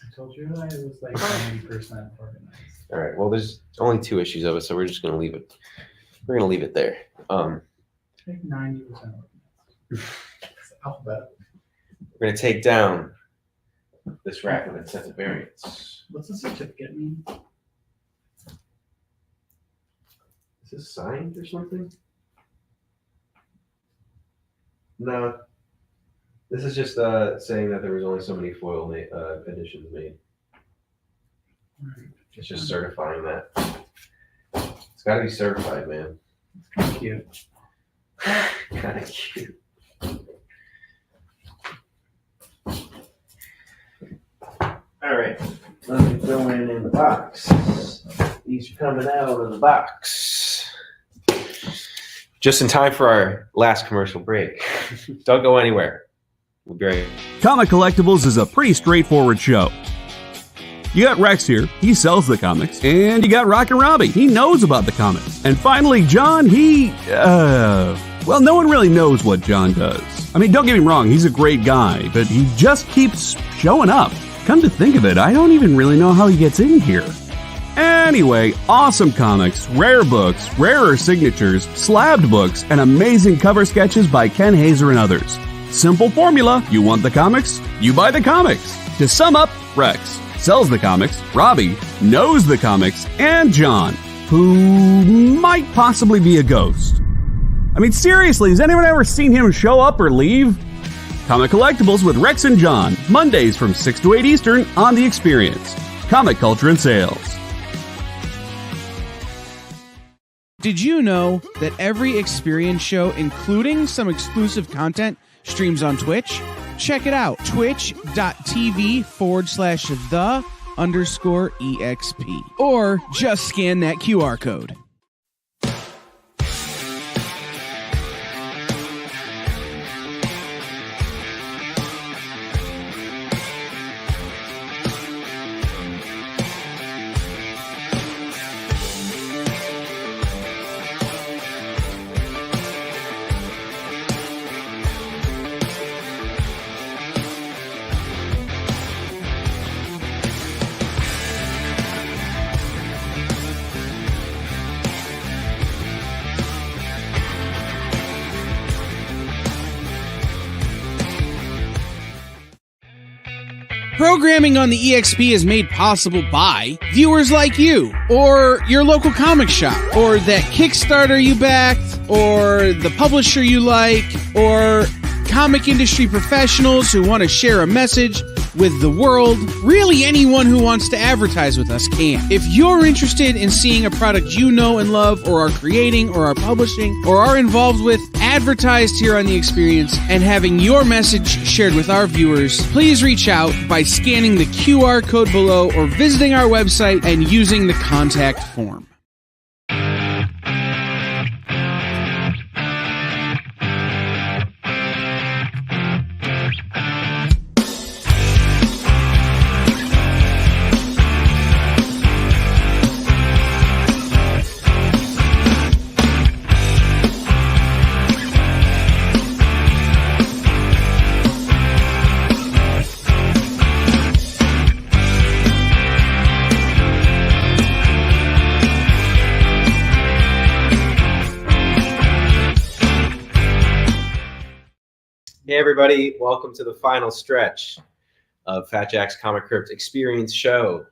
I told you that it was like 90% organized. All right. Well, there's only 2 issues of it, so we're just gonna leave it. We're gonna leave it there. Like 90% organized. It's alphabetical. We're gonna take down this rack of its set of variants. What's the certificate mean? Is this signed or something? No. This is just saying that there was only so many foil editions made. Right. It's just certifying that. It's got to be certified, man. It's kind of cute. Kind of cute. All right. Let me throw in the box. These are coming out of the box. Just in time for our last commercial break. Don't go anywhere. We'll be right. Comic Collectibles is a pretty straightforward show. You got Rex here, he sells the comics, and you got Rockin' Robbie, he knows about the comics. And finally, John, well, no one really knows what John does. I mean, don't get me wrong, he's a great guy, but he just keeps showing up. Come to think of it, I don't even really know how he gets in here. Anyway, awesome comics, rare books, rarer signatures, slabbed books, and amazing cover sketches by Ken Hazer and others. Simple formula, you want the comics, you buy the comics. To sum up, Rex sells the comics, Robbie knows the comics, and John, who might possibly be a ghost. I mean, seriously, has anyone ever seen him show up or leave? Comic Collectibles with Rex and John, Mondays from 6 to 8 Eastern on The Experience. Comic culture and sales. Did you know that every Experience show, including some exclusive content, streams on Twitch? Check it out, twitch.tv/the_EXP. Or just scan that QR code. Programming on the EXP is made possible by viewers like you, or your local comic shop, or that Kickstarter you backed, or the publisher you like, or comic industry professionals who want to share a message with the world. Really, anyone who wants to advertise with us can. If you're interested in seeing a product you know and love, or are creating, or are publishing, or are involved with, advertised here on The Experience, and having your message shared with our viewers, please reach out by scanning the QR code below or visiting our website and using the contact form. Hey everybody, welcome to the final stretch of Fat Jack's Comicrypt Experience Show.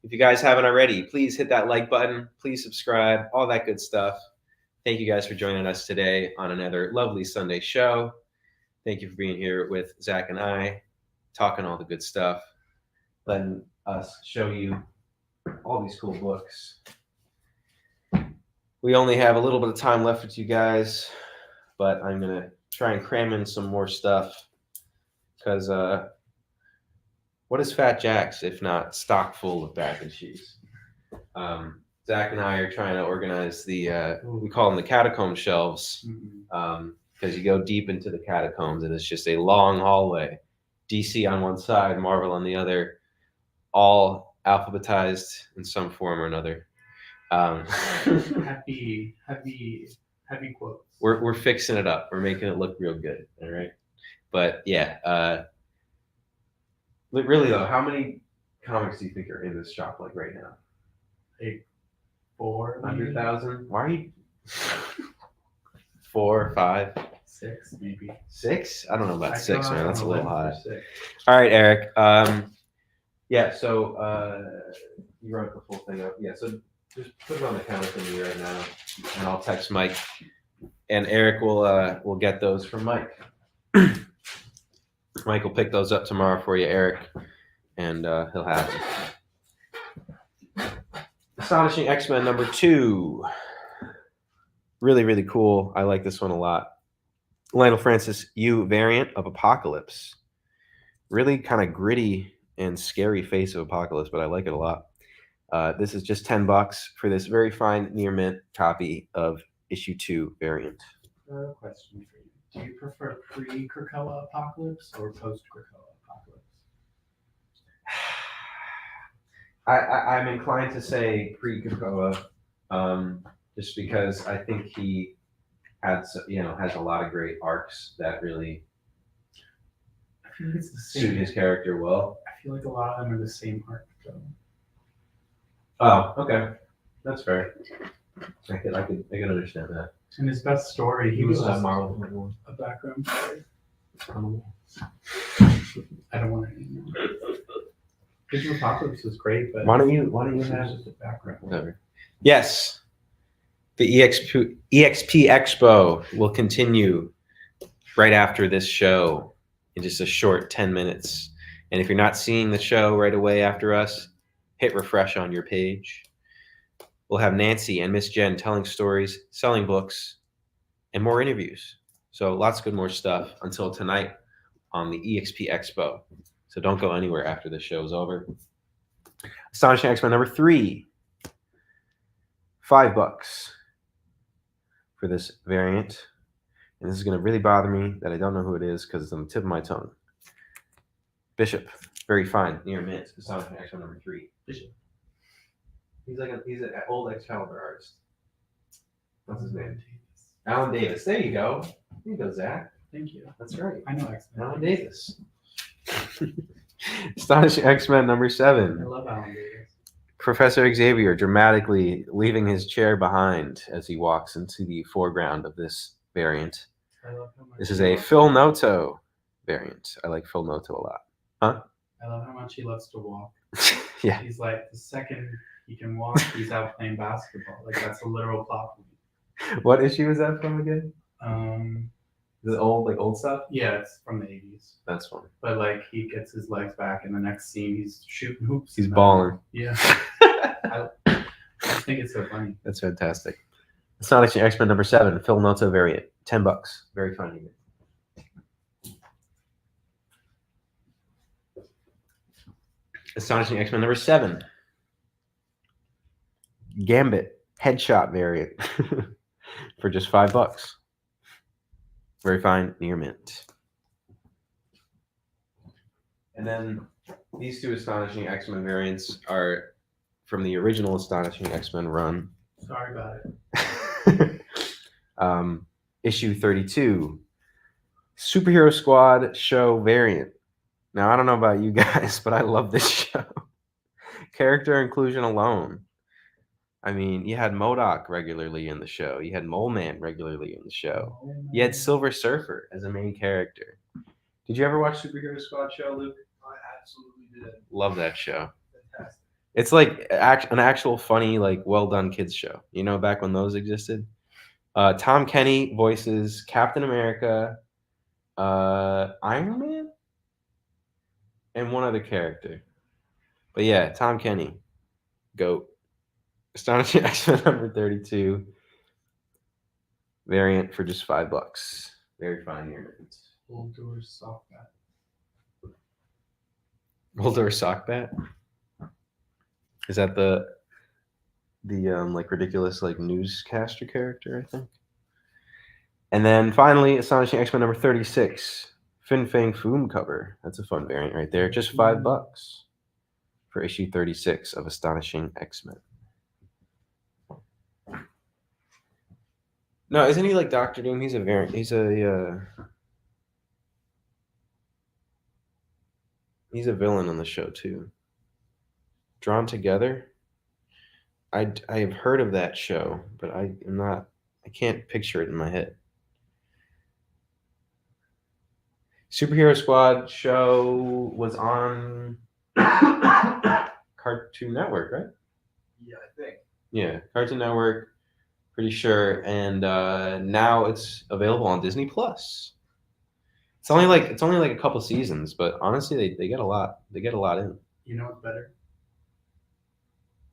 If you guys haven't already, please hit that like button, please subscribe, all that good stuff. Thank you guys for joining us today on another lovely Sunday show. Thank you for being here with Zach and I, talking all the good stuff, letting us show you all these cool books. We only have a little bit of time left with you guys, but I'm going to try and cram in some more stuff, because what is Fat Jack's if not stock full of back issues? Zach and I are trying to organize the we call them the catacomb shelves, because you go deep into the catacombs and it's just a long hallway, DC on one side, Marvel on the other, all alphabetized in some form or another. Heavy quotes. We're fixing it up. We're making it look real good. All right. But yeah, really though, how many comics do you think are in this shop like right now? Like 400,000. Why are you 4, 5, 6 maybe? 6? I don't know about 6, man. That's a little high. 6. All right, Eric. Yeah. So you wrote the full thing up. Yeah. So just put it on the counter for me right now, and I'll text Mike. And Eric will get those from Mike. Mike will pick those up tomorrow for you, Eric, and he'll have them. Astonishing X-Men number 2. Really, really cool. I like this one a lot. Lionel Francis Yu variant of Apocalypse. Really kind of gritty and scary face of Apocalypse, but I like it a lot. This is just $10 for this very fine near mint copy of issue 2 variant. Question for you. Do you prefer pre-Krakoa Apocalypse or post-Krakoa Apocalypse? I'm inclined to say pre-Krakoa, just because I think he has a lot of great arcs that really I feel like it's the suit same. his character well. I feel like a lot of them are the same arc though. Oh, okay, that's fair. I can understand that. In his best story, he was that a Marvel? background story. I don't want to know. Age of Apocalypse was great, but Why don't you it was have just a background. whatever? Yes, the EXP Expo will continue right after this show in just a short 10 minutes. And if you're not seeing the show right away after us, hit refresh on your page. We'll have Nancy and Miss Jen telling stories, selling books, and more interviews. So lots of good more stuff until tonight on the EXP Expo. So don't go anywhere after the show's over. Astonishing X-Men number 3. $5 for this variant. And this is going to really bother me that I don't know who it is because it's on the tip of my tongue. Bishop. Very fine. Near mint. Astonishing X-Men number 3. Bishop. He's an old Excalibur artist. What's his name? Alan Davis. There you go. There you go, Zach. Thank you. That's right. I know X-Men. Alan Davis. Astonishing X-Men number 7. I love Alan Davis. Professor Xavier dramatically leaving his chair behind as he walks into the foreground of this variant. I love how much This is a Phil Noto variant. I like Phil Noto a lot. Huh? I love how much he loves to walk. Yeah. He's like, the second he can walk, he's out playing basketball. Like, that's a literal plot point. What issue is that from again? The old stuff. Yeah, it's from the 80s. That's fun. But like he gets his legs back in the next scene, he's shooting hoops. He's and balling. Yeah. I just think it's so funny. That's fantastic. Astonishing X-Men number 7, Phil Noto variant, $10. Very funny. Astonishing X-Men number 7, Gambit headshot variant for just $5. Very fine, near mint. And then these two Astonishing X-Men variants are from the original Astonishing X-Men run. Sorry about it. Issue 32, Superhero Squad show variant. Now, I don't know about you guys, but I love this show. Character inclusion alone. I mean, you had MODOK regularly in the show. You had Mole Man regularly in the show. You had Silver Surfer as a main character. Did you ever watch Superhero Squad show, Luke? I absolutely did. Love that show. Fantastic. It's like an actual funny, like well-done kids show. You know, back when those existed. Tom Kenny voices Captain America, Iron Man, and one other character. But yeah, Tom Kenny, GOAT. Astonishing X-Men number 32 variant for just $5. Very fine here. Old door sock bat. Older sock bat. Is that the like ridiculous like newscaster character, I think? And then finally, Astonishing X-Men number 36, Fin Fang Foom cover. That's a fun variant right there. Just $5 for issue 36 of Astonishing X-Men. No, isn't he like Doctor Doom? He's a variant. He's a villain on the show too. Drawn Together. I have heard of that show, but I can't picture it in my head. Superhero Squad show was on Cartoon Network, right? Yeah, I think. Yeah, Cartoon Network, pretty sure. And now it's available on Disney Plus. It's only like a couple seasons, but honestly, they get a lot. They get a lot in. You know what's better?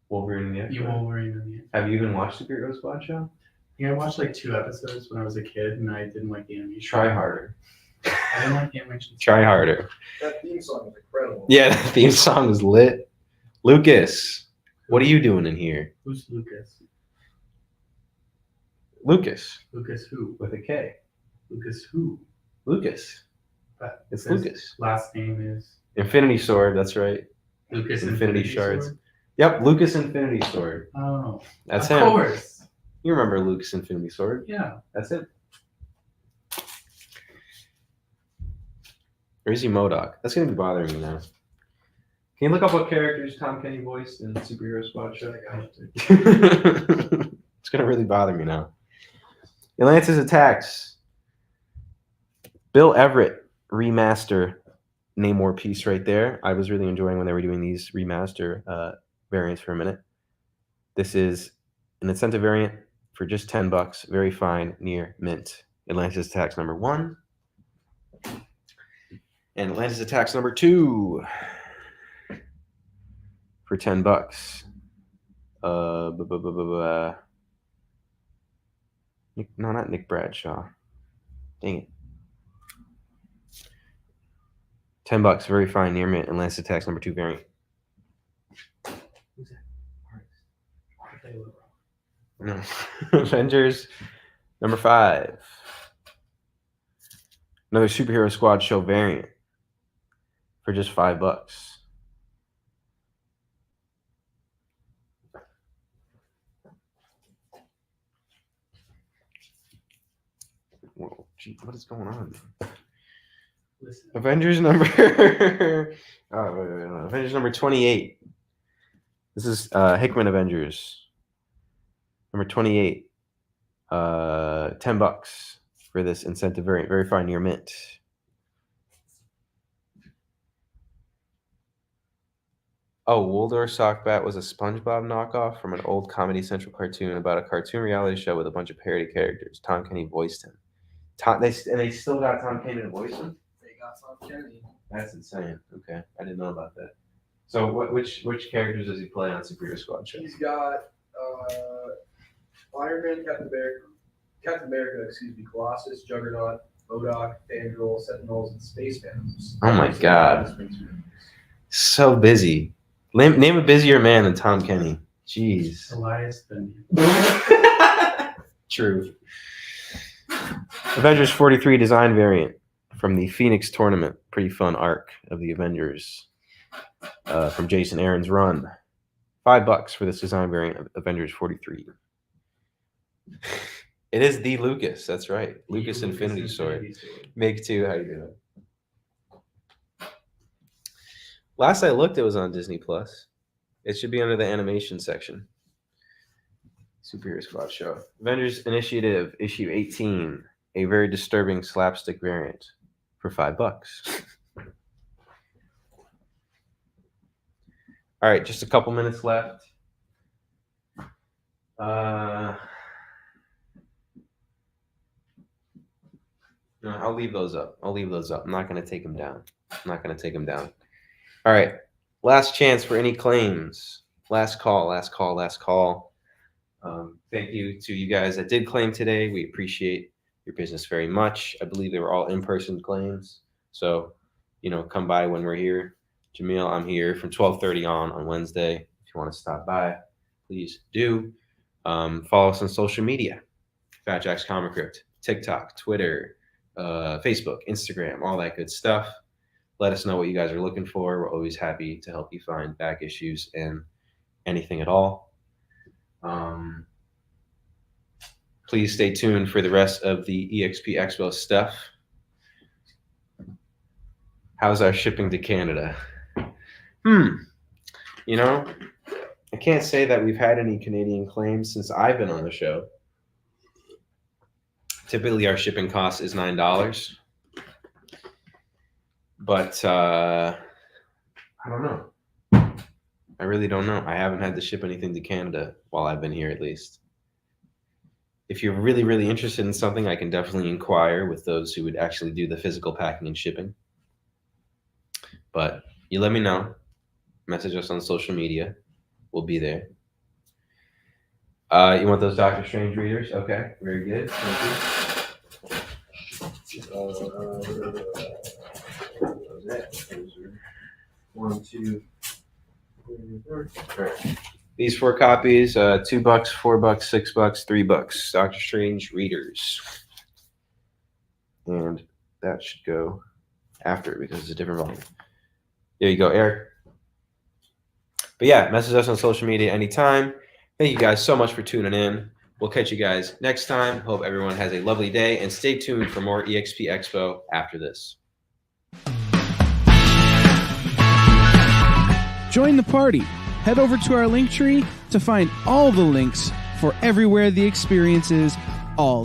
Wolverine and the You X-Men. Wolverine and the Have you even watched Superhero Squad show? Yeah, I watched like 2 episodes when I was a kid, and I didn't like the animation. Try harder. I didn't like the animation. Try harder. That theme song is incredible. Yeah, the theme song is lit. Lucas, what are you doing in here? Who's Lucas? Lucas Lucas who? with a K. Lucas who? Lucas. But It's his Lucas. last name is Infinity Sword. That's right. Lucas Infinity Shards. Sword? Yep, Lucas Infinity Sword. Oh, That's of him. course. You remember Lucas Infinity Sword? Yeah. That's it. Or is he MODOK? That's gonna be bothering me now. Can you look up what characters Tom Kenny voiced in the Superhero Squad show? It's gonna really bother me now. Atlantis Attacks. Bill Everett remaster Namor piece right there. I was really enjoying when they were doing these remaster variants for a minute. This is an incentive variant for just $10. Very fine, near mint. Atlantis Attacks number 1. And Atlantis Attacks number 2 for $10. No, not Nick Bradshaw. Dang it. $10, very fine, near mint. Atlantis Attacks number 2 variant. Who's that? No. Avengers number 5. Another Superhero Squad show variant for just $5. Whoa, gee, what is going on? Listen. Avengers number Avengers number 28. This is Hickman Avengers. Number 28. $10 for this incentive variant. Very fine, near mint. Oh, Waldor Sockbat was a SpongeBob knockoff from an old Comedy Central cartoon about a cartoon reality show with a bunch of parody characters. Tom Kenny voiced him. They still got Tom Kenny to voice him. They got Tom Kenny. That's insane. Okay, I didn't know about that. So which characters does he play on Superior Squad show? He's got Iron Man, Captain America, Colossus, Juggernaut, MODOK, Fandral, Sentinels, and Space Phantoms. Oh my God. So busy. Name a busier man than Tom Kenny. Jeez. Elias Benny. True. Avengers 43 design variant from the Phoenix tournament. Pretty fun arc of the Avengers from Jason Aaron's run. $5 for this design variant of Avengers 43. It is the Lucas. That's right. Lucas Infinity Sword. Make two. How you doing? Last I looked, it was on Disney Plus. It should be under the animation section. Superior Squad show. Avengers Initiative issue 18. A very disturbing slapstick variant for $5. All right, just a couple minutes left. No, I'll leave those up. I'm not going to take them down. All right. Last chance for any claims. Last call. Thank you to you guys that did claim today. We appreciate your business very much. I believe they were all in-person claims. So, come by when we're here. Jamil, I'm here from 12:30 on Wednesday. If you want to stop by, please do. Follow us on social media. Fat Jack's Comicrypt, TikTok, Twitter, Facebook, Instagram, all that good stuff. Let us know what you guys are looking for. We're always happy to help you find back issues and anything at all. Please stay tuned for the rest of the EXP Expo stuff. How's our shipping to Canada? I can't say that we've had any Canadian claims since I've been on the show. Typically, our shipping cost is $9. But I don't know. I really don't know. I haven't had to ship anything to Canada while I've been here, at least. If you're really, really interested in something, I can definitely inquire with those who would actually do the physical packing and shipping. But you let me know. Message us on social media. We'll be there. You want those Doctor Strange readers? Okay, very good. Thank you. 1, 2, 3, 4. Right. These 4 copies, $2, $4, $6, $3. Doctor Strange readers. And that should go after it because it's a different volume. There you go, Eric. But yeah, message us on social media anytime. Thank you guys so much for tuning in. We'll catch you guys next time. Hope everyone has a lovely day, and stay tuned for more EXP Expo after this. Join the party. Head over to our Linktree to find all the links for everywhere the experience is all